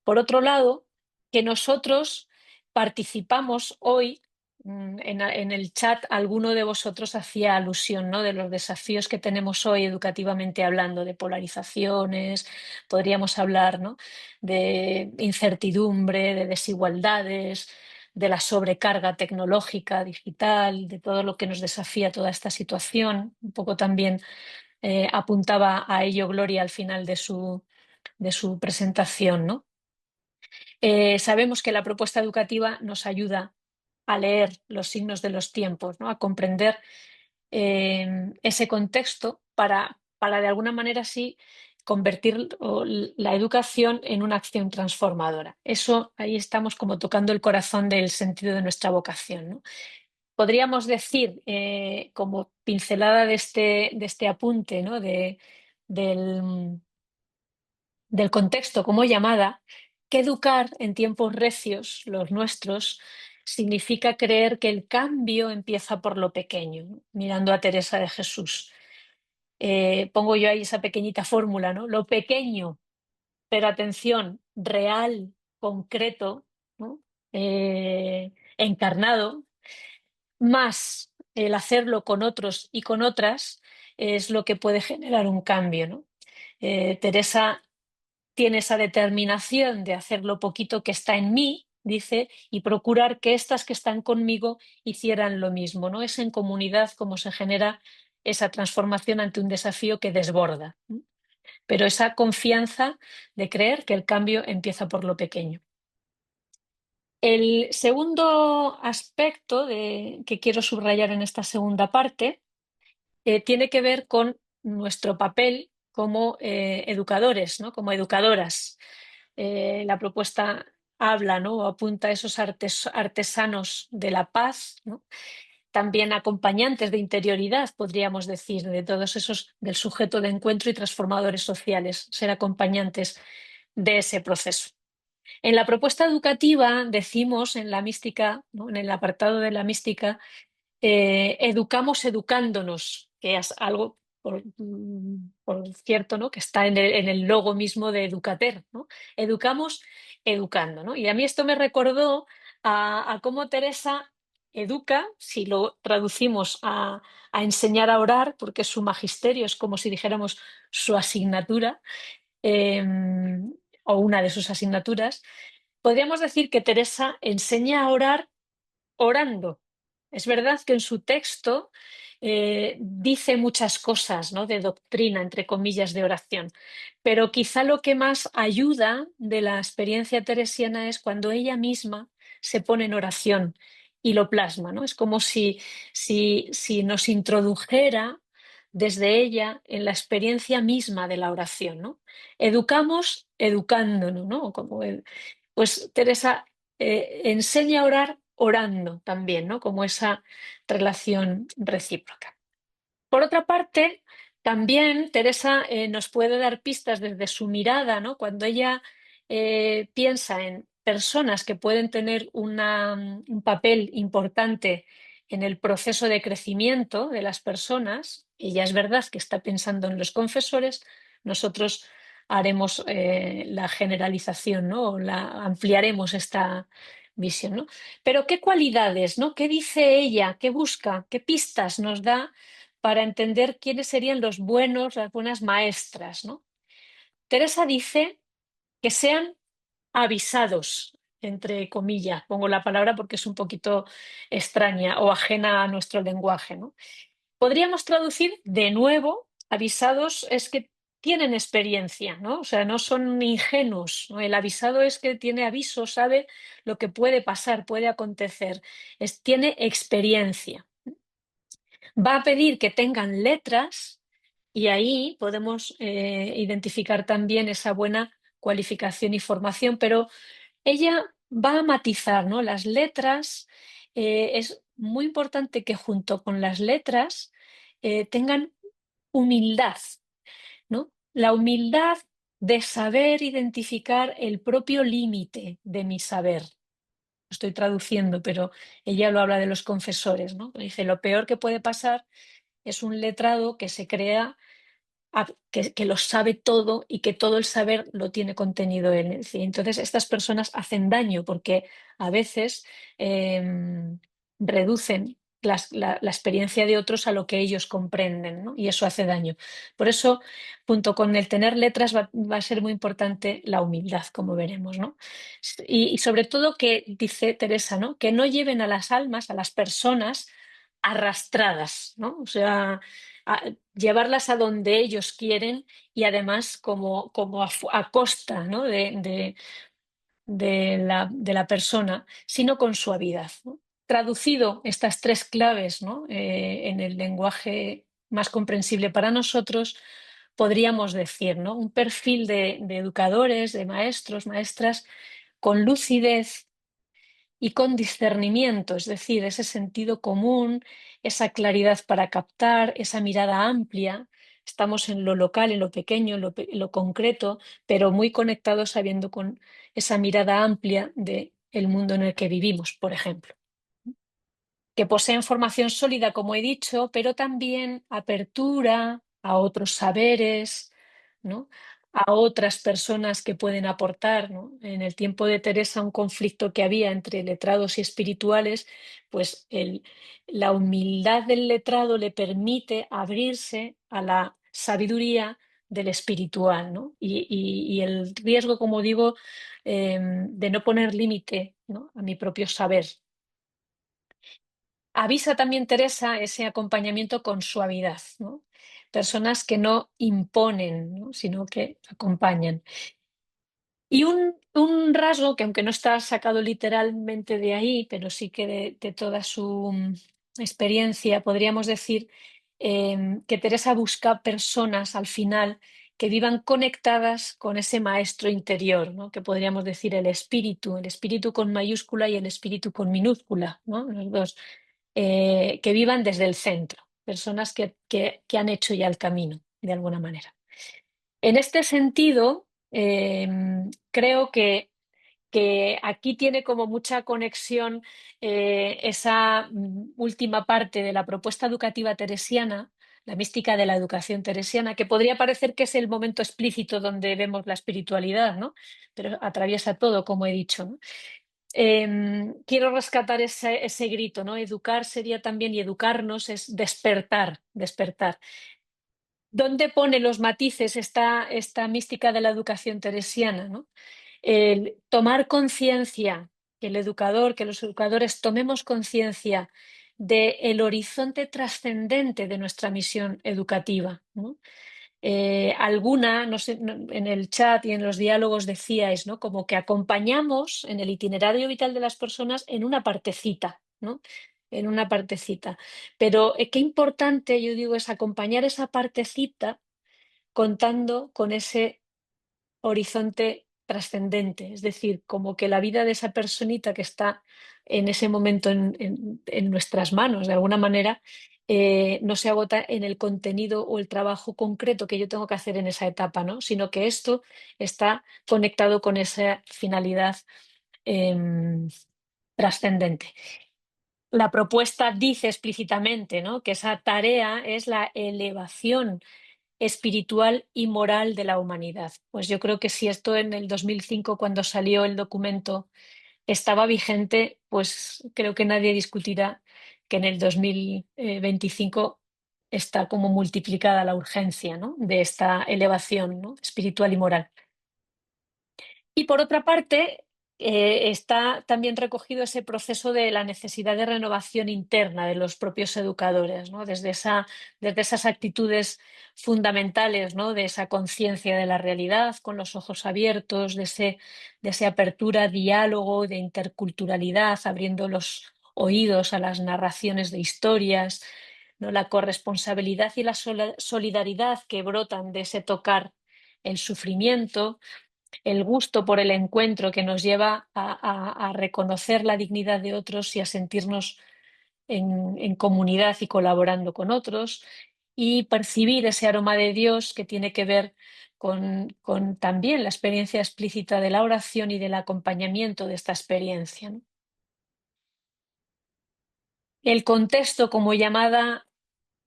por otro lado, que nosotros participamos hoy, en el chat, alguno de vosotros hacía alusión, ¿no? De los desafíos que tenemos hoy educativamente hablando, de polarizaciones, podríamos hablar, ¿no? De incertidumbre, de desigualdades, de la sobrecarga tecnológica, digital, de todo lo que nos desafía toda esta situación. Un poco también apuntaba a ello Gloria al final de su presentación, ¿no? Sabemos que la propuesta educativa nos ayuda a leer los signos de los tiempos, ¿no? A comprender ese contexto para de alguna manera sí convertir la educación en una acción transformadora. Eso ahí estamos como tocando el corazón del sentido de nuestra vocación, ¿no? Podríamos decir, como pincelada de este apunte, ¿no? Del, del contexto como llamada, que educar en tiempos recios, los nuestros, significa creer que el cambio empieza por lo pequeño, ¿no? Mirando a Teresa de Jesús. Pongo yo ahí esa pequeñita fórmula, ¿no? Lo pequeño, pero atención, real, concreto, ¿no? Encarnado, más el hacerlo con otros y con otras es lo que puede generar un cambio, ¿no? Teresa tiene esa determinación de hacer lo poquito que está en mí, dice, y procurar que estas que están conmigo hicieran lo mismo, ¿no? Es en comunidad como se genera esa transformación ante un desafío que desborda, ¿no? Pero esa confianza de creer que el cambio empieza por lo pequeño. El segundo aspecto que quiero subrayar en esta segunda parte tiene que ver con nuestro papel como educadores, ¿no? Como educadoras. La propuesta habla, ¿no? O apunta a esos artesanos de la paz, ¿no? También acompañantes de interioridad, podríamos decir, de todos esos, del sujeto de encuentro y transformadores sociales, ser acompañantes de ese proceso. En la propuesta educativa decimos en la mística, ¿no? En el apartado de la mística, educamos educándonos, que es algo, por cierto, ¿no? Que está en el logo mismo de Educater, ¿no? Educamos educando, ¿no? Y a mí esto me recordó a cómo Teresa educa, si lo traducimos a enseñar a orar, porque su magisterio es como si dijéramos su asignatura, eh, o una de sus asignaturas. Podríamos decir que Teresa enseña a orar orando. Es verdad que en su texto dice muchas cosas, ¿no? De doctrina, entre comillas, de oración, pero quizá lo que más ayuda de la experiencia teresiana es cuando ella misma se pone en oración y lo plasma, ¿no? Es como si nos introdujera desde ella en la experiencia misma de la oración, ¿no? Educamos educándonos, ¿no? Pues Teresa enseña a orar orando también, ¿no? Como esa relación recíproca. Por otra parte, también Teresa nos puede dar pistas desde su mirada, ¿no? Cuando ella piensa en personas que pueden tener un papel importante en el proceso de crecimiento de las personas, ella es verdad que está pensando en los confesores, nosotros haremos la generalización, ¿no? O ampliaremos esta visión, ¿no? Pero ¿qué cualidades, ¿no? ¿Qué dice ella? ¿Qué busca? ¿Qué pistas nos da para entender quiénes serían los buenos, las buenas maestras, ¿no? Teresa dice que sean avisados, entre comillas, pongo la palabra porque es un poquito extraña o ajena a nuestro lenguaje, ¿no? Podríamos traducir de nuevo, avisados es que tienen experiencia, ¿no? O sea, no son ingenuos, ¿no? El avisado es que tiene aviso, sabe lo que puede pasar, puede acontecer, tiene experiencia. Va a pedir que tengan letras y ahí podemos identificar también esa buena cualificación y formación, pero ella va a matizar, ¿no? Las letras, es muy importante que junto con las letras tengan humildad, ¿no? La humildad de saber identificar el propio límite de mi saber. Estoy traduciendo, pero ella lo habla de los confesores, ¿no? Dice, lo peor que puede pasar es un letrado que se crea, que lo sabe todo y que todo el saber lo tiene contenido él. ¿Sí? Entonces, estas personas hacen daño porque a veces reducen la experiencia de otros a lo que ellos comprenden, ¿no? Y eso hace daño. Por eso, junto con el tener letras, va a ser muy importante la humildad, como veremos, ¿no? Y sobre todo que, dice Teresa, ¿no? Que no lleven a las almas, a las personas arrastradas, ¿no? O sea, llevarlas a donde ellos quieren y además como a costa, ¿no? de la persona, sino con suavidad, ¿no? Traducido estas tres claves, ¿no? En el lenguaje más comprensible para nosotros, podríamos decir, ¿no? Un perfil de educadores, de maestros, maestras, con lucidez y con discernimiento, es decir, ese sentido común, esa claridad para captar, esa mirada amplia. Estamos en lo local, en lo pequeño, en lo concreto, pero muy conectados sabiendo con esa mirada amplia del mundo en el que vivimos, por ejemplo, que poseen formación sólida, como he dicho, pero también apertura a otros saberes, ¿no? A otras personas que pueden aportar, ¿no? En el tiempo de Teresa, un conflicto que había entre letrados y espirituales, pues la humildad del letrado le permite abrirse a la sabiduría del espiritual, ¿no? Y el riesgo, como digo, de no poner límite, ¿no? A mi propio saber. Avisa también Teresa ese acompañamiento con suavidad, ¿no? Personas que no imponen, ¿no? Sino que acompañan. Y un rasgo que, aunque no está sacado literalmente de ahí, pero sí que de toda su experiencia, podríamos decir que Teresa busca personas al final que vivan conectadas con ese maestro interior, ¿no? Que podríamos decir el espíritu con mayúscula y el espíritu con minúscula, ¿no? Los dos, que vivan desde el centro, personas que han hecho ya el camino, de alguna manera. En este sentido, creo que aquí tiene como mucha conexión esa última parte de la propuesta educativa teresiana, la mística de la educación teresiana, que podría parecer que es el momento explícito donde vemos la espiritualidad, ¿no? Pero atraviesa todo, como he dicho, ¿no? Quiero rescatar ese grito, ¿no? Educar sería también, y educarnos es despertar, despertar. ¿Dónde pone los matices esta mística de la educación teresiana, ¿no? El tomar conciencia, que los educadores tomemos conciencia del horizonte trascendente de nuestra misión educativa, ¿no? Alguna, no sé, en el chat y en los diálogos decíais, ¿no? Como que acompañamos en el itinerario vital de las personas en una partecita, ¿no? En una partecita. Pero qué importante, yo digo, es acompañar esa partecita contando con ese horizonte trascendente, es decir, como que la vida de esa personita que está en ese momento en nuestras manos, de alguna manera, no se agota en el contenido o el trabajo concreto que yo tengo que hacer en esa etapa, ¿no? Sino que esto está conectado con esa finalidad em, trascendente. La propuesta dice explícitamente, ¿no? Que esa tarea es la elevación espiritual y moral de la humanidad. Pues yo creo que si esto en el 2005, cuando salió el documento, estaba vigente, pues creo que nadie discutirá que en el 2025 está como multiplicada la urgencia, ¿no? De esta elevación, ¿no? Espiritual y moral. Y por otra parte, está también recogido ese proceso de la necesidad de renovación interna de los propios educadores, ¿no? Desde esas actitudes fundamentales, ¿no? De esa conciencia de la realidad con los ojos abiertos, de esa apertura, diálogo, de interculturalidad, abriendo los oídos a las narraciones de historias, ¿no? La corresponsabilidad y la solidaridad que brotan de ese tocar el sufrimiento, el gusto por el encuentro que nos lleva a reconocer la dignidad de otros y a sentirnos en comunidad y colaborando con otros, y percibir ese aroma de Dios que tiene que ver con también la experiencia explícita de la oración y del acompañamiento de esta experiencia, ¿no? El contexto como llamada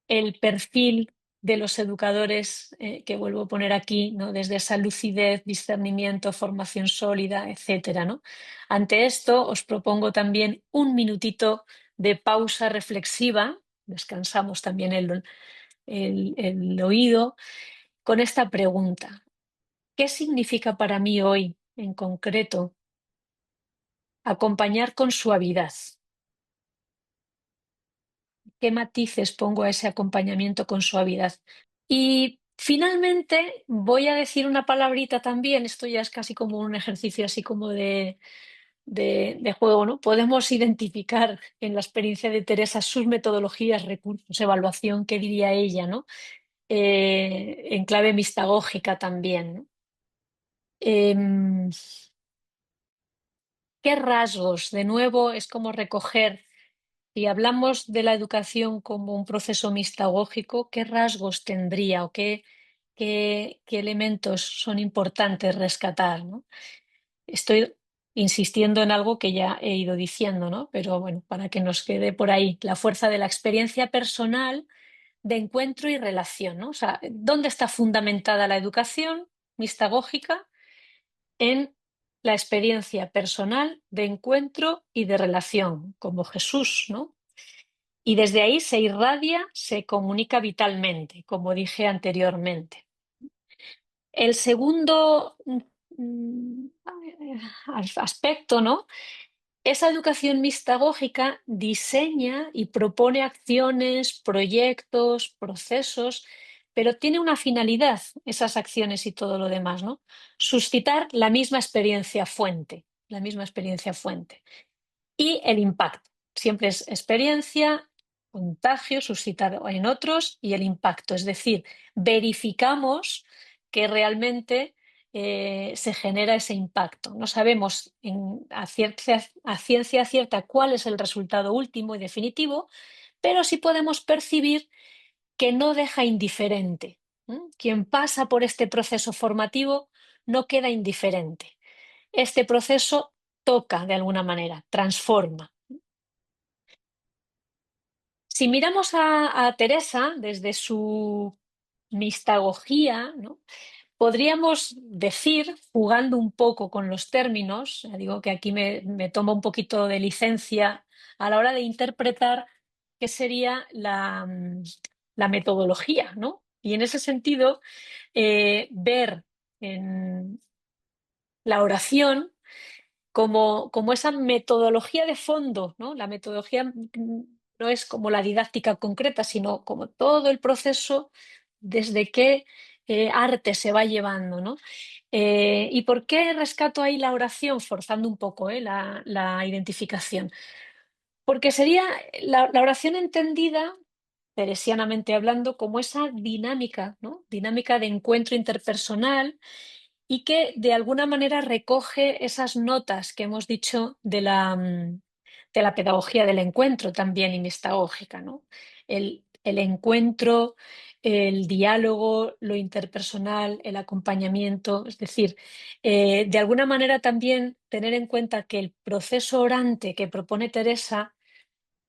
el perfil de los educadores, que vuelvo a poner aquí, ¿no? Desde esa lucidez, discernimiento, formación sólida, etcétera, ¿no? Ante esto, os propongo también un minutito de pausa reflexiva, descansamos también el oído, con esta pregunta. ¿Qué significa para mí hoy, en concreto, acompañar con suavidad? ¿Qué matices pongo a ese acompañamiento con suavidad? Y finalmente voy a decir una palabrita también, esto ya es casi como un ejercicio así como de juego, ¿no? Podemos identificar en la experiencia de Teresa sus metodologías, recursos, evaluación, ¿qué diría ella, ¿no? En clave mistagógica también, ¿no? Em, ¿Qué rasgos? De nuevo, es como recoger, si hablamos de la educación como un proceso mistagógico, ¿qué rasgos tendría o qué elementos son importantes rescatar, ¿no? Estoy insistiendo en algo que ya he ido diciendo, ¿no? Pero bueno, para que nos quede por ahí, la fuerza de la experiencia personal de encuentro y relación, ¿no? O sea, ¿dónde está fundamentada la educación mistagógica? En la experiencia personal de encuentro y de relación, como Jesús, ¿no? Y desde ahí se irradia, se comunica vitalmente, como dije anteriormente. El segundo aspecto, ¿no? Esa educación mistagógica diseña y propone acciones, proyectos, procesos, pero tiene una finalidad, esas acciones y todo lo demás, ¿no? Suscitar la misma experiencia fuente. Y el impacto. Siempre es experiencia, contagio, suscitar en otros y el impacto. Es decir, verificamos que realmente se genera ese impacto. No sabemos a ciencia cierta cuál es el resultado último y definitivo, pero sí podemos percibir que no deja indiferente. Quien pasa por este proceso formativo no queda indiferente. Este proceso toca de alguna manera, transforma. Si miramos a Teresa desde su mistagogía, ¿no? Podríamos decir, jugando un poco con los términos, ya digo que aquí me tomo un poquito de licencia a la hora de interpretar qué sería la metodología, ¿no? Y en ese sentido, ver en la oración como esa metodología de fondo, ¿no? La metodología no es como la didáctica concreta, sino como todo el proceso desde qué arte se va llevando, ¿no? ¿Y por qué rescato ahí la oración, forzando un poco la identificación? Porque sería la oración entendida, teresianamente hablando, como esa dinámica, ¿no? Dinámica de encuentro interpersonal y que de alguna manera recoge esas notas que hemos dicho de la pedagogía del encuentro también y mistagógica, ¿no? El encuentro, el diálogo, lo interpersonal, el acompañamiento, es decir, de alguna manera también tener en cuenta que el proceso orante que propone Teresa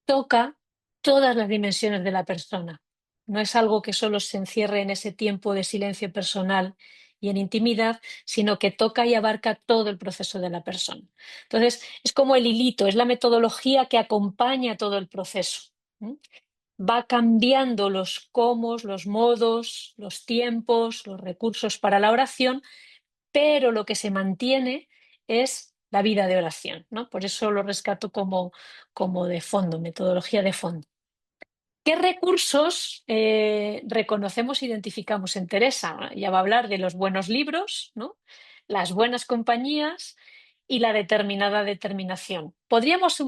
toca todas las dimensiones de la persona. No es algo que solo se encierre en ese tiempo de silencio personal y en intimidad, sino que toca y abarca todo el proceso de la persona. Entonces, es como el hilito, es la metodología que acompaña todo el proceso. ¿Mm? Va cambiando los cómo, los modos, los tiempos, los recursos para la oración, pero lo que se mantiene es la vida de oración, ¿no? Por eso lo rescato como de fondo, metodología de fondo. ¿Qué recursos reconocemos e identificamos en Teresa? Ya va a hablar de los buenos libros, ¿no? Las buenas compañías y la determinada determinación. Podríamos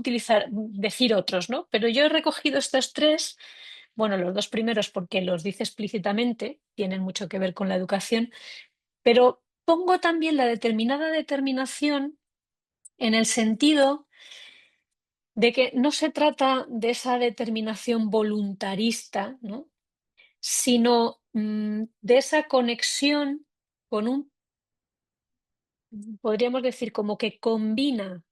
decir otros, ¿no? Pero yo he recogido estos tres, bueno, los dos primeros porque los dice explícitamente, tienen mucho que ver con la educación, pero pongo también la determinada determinación en el sentido de que no se trata de esa determinación voluntarista, ¿no? Sino de esa conexión con podríamos decir, como que combina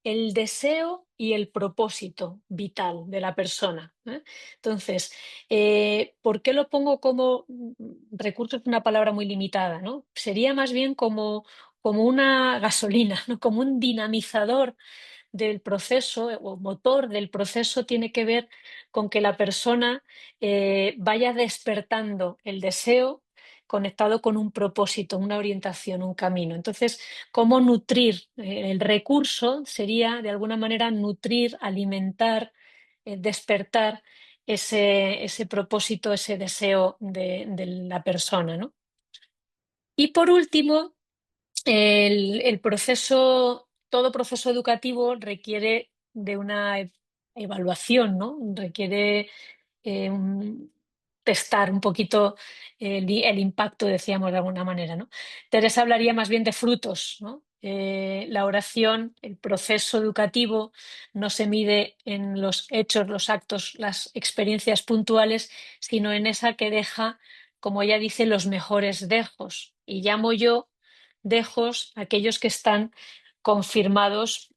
el deseo y el propósito vital de la persona, ¿eh? Entonces, ¿por qué lo pongo como recurso? Es una palabra muy limitada, ¿no? Sería más bien como una gasolina, ¿no? Como un dinamizador del proceso o motor del proceso tiene que ver con que la persona vaya despertando el deseo conectado con un propósito, una orientación, un camino. Entonces, ¿cómo nutrir? El recurso sería, de alguna manera, nutrir, alimentar, despertar ese propósito, ese deseo de la persona, ¿no? Y por último, el proceso, todo proceso educativo requiere de una evaluación, ¿no? Requiere testar un poquito el impacto, decíamos de alguna manera, ¿no? Teresa hablaría más bien de frutos, ¿no? La oración, el proceso educativo no se mide en los hechos, los actos, las experiencias puntuales, sino en esa que deja, como ella dice, los mejores dejos. Y llamo yo dejos aquellos que están confirmados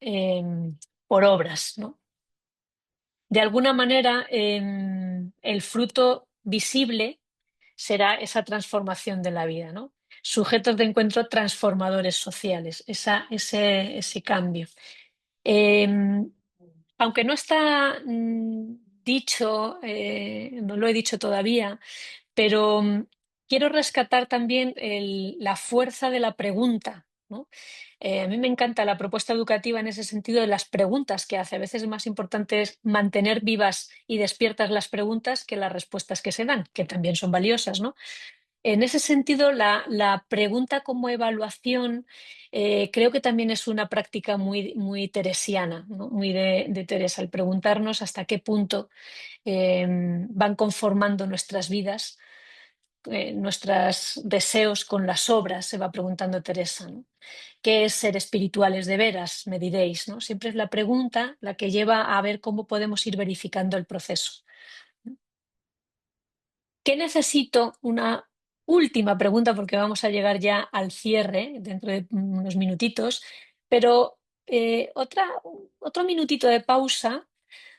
por obras, ¿no? De alguna manera, el fruto visible será esa transformación de la vida, ¿no? Sujetos de encuentro transformadores sociales, ese cambio. Eh, Aunque no está dicho, no lo he dicho todavía, pero quiero rescatar también la fuerza de la pregunta, ¿no? A mí me encanta la propuesta educativa en ese sentido de las preguntas que hace. A veces es más importante es mantener vivas y despiertas las preguntas que las respuestas que se dan, que también son valiosas, ¿no? En ese sentido, la pregunta como evaluación creo que también es una práctica muy, muy teresiana, ¿no? Muy de Teresa, el preguntarnos hasta qué punto van conformando nuestras vidas, nuestros deseos con las obras, se va preguntando Teresa, ¿no? ¿Qué es ser espirituales de veras? Me diréis, ¿no? Siempre es la pregunta la que lleva a ver cómo podemos ir verificando el proceso. ¿Qué necesito? Una última pregunta, porque vamos a llegar ya al cierre dentro de unos minutitos, pero otro minutito de pausa,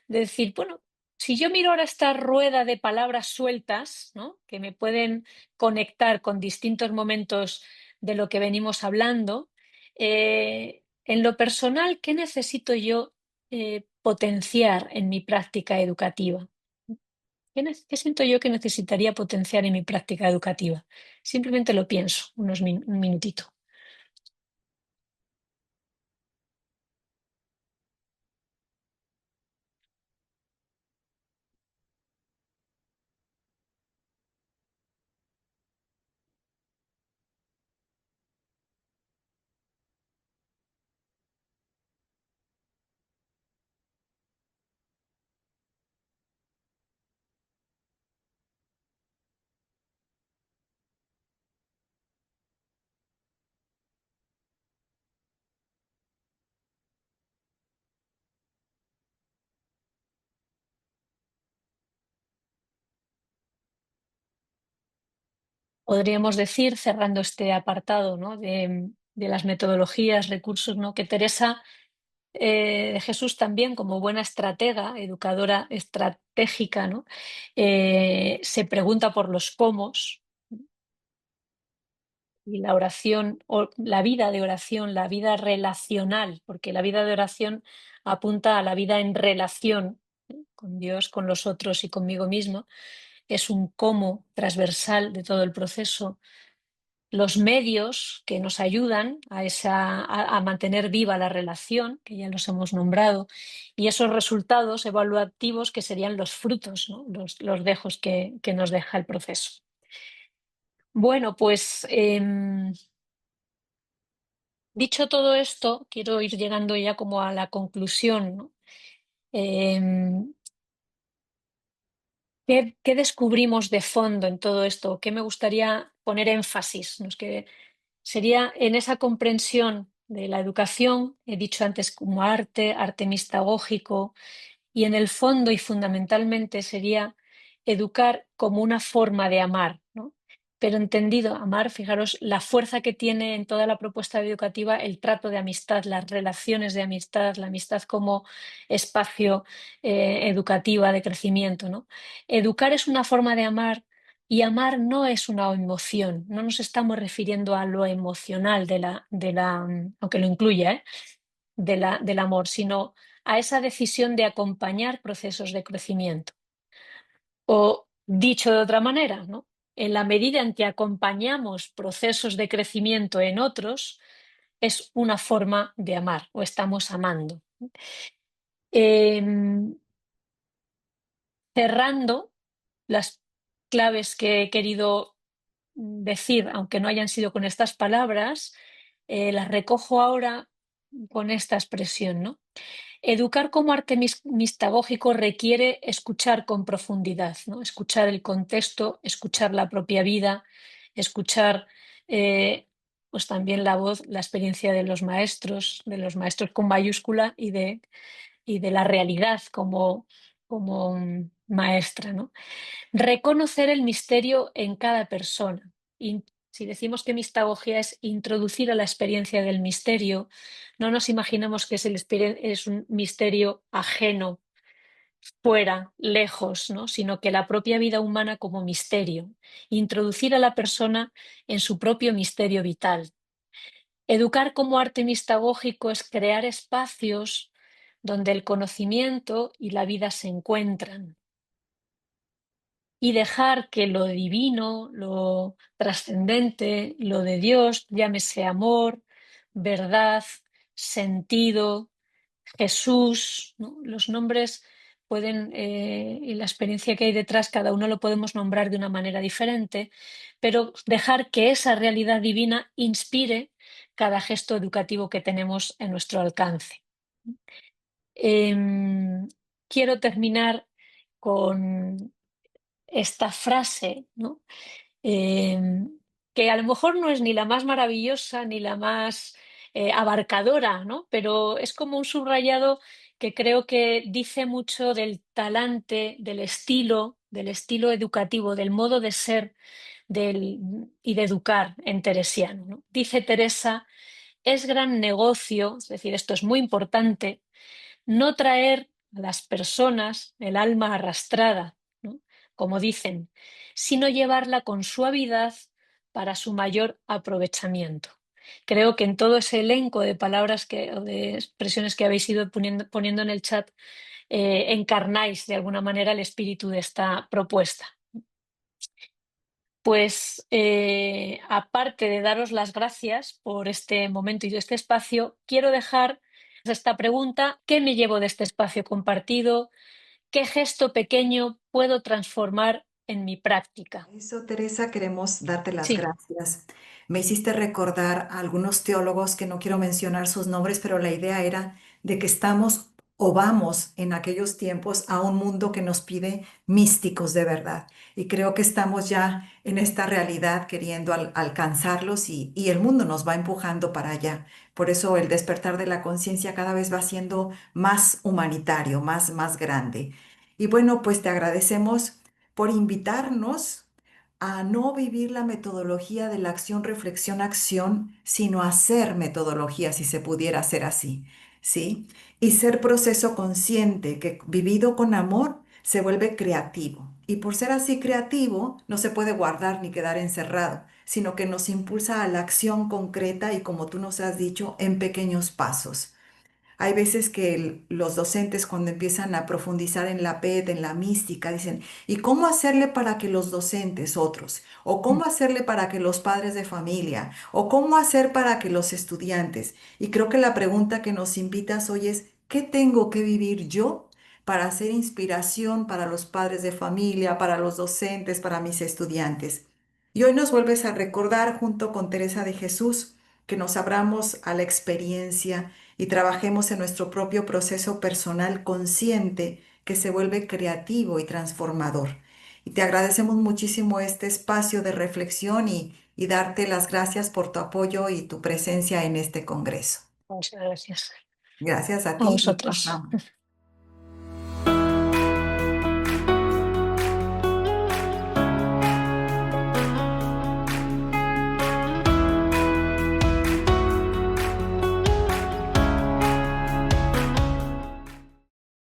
de decir, bueno, si yo miro ahora esta rueda de palabras sueltas, ¿no? Que me pueden conectar con distintos momentos de lo que venimos hablando, en lo personal, ¿qué necesito yo potenciar en mi práctica educativa? ¿Qué siento yo que necesitaría potenciar en mi práctica educativa? Simplemente lo pienso, un minutito. Podríamos decir, cerrando este apartado, ¿no? de las metodologías, recursos, ¿no? Que Teresa de Jesús también, como buena estratega, educadora estratégica, ¿no? Se pregunta por los cómo y la oración, o la vida de oración, la vida relacional, porque la vida de oración apunta a la vida en relación, ¿eh? Con Dios, con los otros y conmigo mismo. Es un cómo transversal de todo el proceso. Los medios que nos ayudan a mantener viva la relación, que ya los hemos nombrado, y esos resultados evaluativos que serían los frutos, ¿no? Los dejos que nos deja el proceso. Bueno, pues dicho todo esto, quiero ir llegando ya como a la conclusión, ¿no? Em, ¿Qué descubrimos de fondo en todo esto? ¿Qué me gustaría poner énfasis? ¿No? Es que sería en esa comprensión de la educación, he dicho antes como arte, arte mistagógico, y en el fondo y fundamentalmente sería educar como una forma de amar, ¿no? pero entendido, amar, fijaros la fuerza que tiene en toda la propuesta educativa el trato de amistad, las relaciones de amistad, la amistad como espacio educativa de crecimiento, ¿no? Educar es una forma de amar y amar no es una emoción, no nos estamos refiriendo a lo emocional aunque lo incluya, del amor, sino a esa decisión de acompañar procesos de crecimiento. O dicho de otra manera, ¿no? En la medida en que acompañamos procesos de crecimiento en otros, es una forma de amar o estamos amando. Em, Cerrando las claves que he querido decir, aunque no hayan sido con estas palabras, las recojo ahora con esta expresión, ¿no? Educar como arte mistagógico requiere escuchar con profundidad, ¿no? Escuchar el contexto, escuchar la propia vida, escuchar pues también la voz, la experiencia de los maestros con mayúscula y de la realidad como maestra, ¿no? Reconocer el misterio en cada persona. Y si decimos que mistagogía es introducir a la experiencia del misterio, no nos imaginemos que es un misterio ajeno, fuera, lejos, ¿no? Sino que la propia vida humana como misterio. Introducir a la persona en su propio misterio vital. Educar como arte mistagógico es crear espacios donde el conocimiento y la vida se encuentran y dejar que lo divino, lo trascendente, lo de Dios, llámese amor, verdad, sentido, Jesús, ¿no? Los nombres pueden, y la experiencia que hay detrás, cada uno lo podemos nombrar de una manera diferente, pero dejar que esa realidad divina inspire cada gesto educativo que tenemos en nuestro alcance. Em, Quiero terminar con esta frase, ¿no? Em, que a lo mejor no es ni la más maravillosa ni la más abarcadora, ¿no? Pero es como un subrayado que creo que dice mucho del talante, del estilo educativo, del modo de ser y de educar en teresiano, ¿no? Dice Teresa, es gran negocio, es decir, esto es muy importante, no traer a las personas el alma arrastrada, ¿no? Como dicen, sino llevarla con suavidad para su mayor aprovechamiento. Creo que en todo ese elenco de palabras o de expresiones que habéis ido poniendo en el chat, encarnáis de alguna manera el espíritu de esta propuesta. Pues aparte de daros las gracias por este momento y de este espacio, quiero dejar esta pregunta: ¿qué me llevo de este espacio compartido? ¿Qué gesto pequeño puedo transformar en mi práctica? Eso, Teresa, queremos darte las Sí. gracias. Me hiciste recordar a algunos teólogos que no quiero mencionar sus nombres, pero la idea era de que estamos o vamos en aquellos tiempos a un mundo que nos pide místicos de verdad. Y creo que estamos ya en esta realidad queriendo alcanzarlos y el mundo nos va empujando para allá. Por eso el despertar de la conciencia cada vez va siendo más humanitario, más grande. Y bueno, pues te agradecemos por invitarnos a no vivir la metodología de la acción, reflexión, acción, sino hacer metodología, si se pudiera hacer así, ¿sí? Y ser proceso consciente que vivido con amor se vuelve creativo. Y por ser así creativo, no se puede guardar ni quedar encerrado, sino que nos impulsa a la acción concreta y, como tú nos has dicho, en pequeños pasos. Hay veces que los docentes cuando empiezan a profundizar en la PET, en la mística, dicen, ¿y cómo hacerle para que los docentes, otros? ¿O cómo hacerle para que los padres de familia? ¿O cómo hacer para que los estudiantes? Y creo que la pregunta que nos invitas hoy es, ¿qué tengo que vivir yo para ser inspiración para los padres de familia, para los docentes, para mis estudiantes? Y hoy nos vuelves a recordar junto con Teresa de Jesús que nos abramos a la experiencia y trabajemos en nuestro propio proceso personal consciente que se vuelve creativo y transformador. Y te agradecemos muchísimo este espacio de reflexión y darte las gracias por tu apoyo y tu presencia en este congreso. Muchas gracias Gracias a a ti y vosotros. pasamos.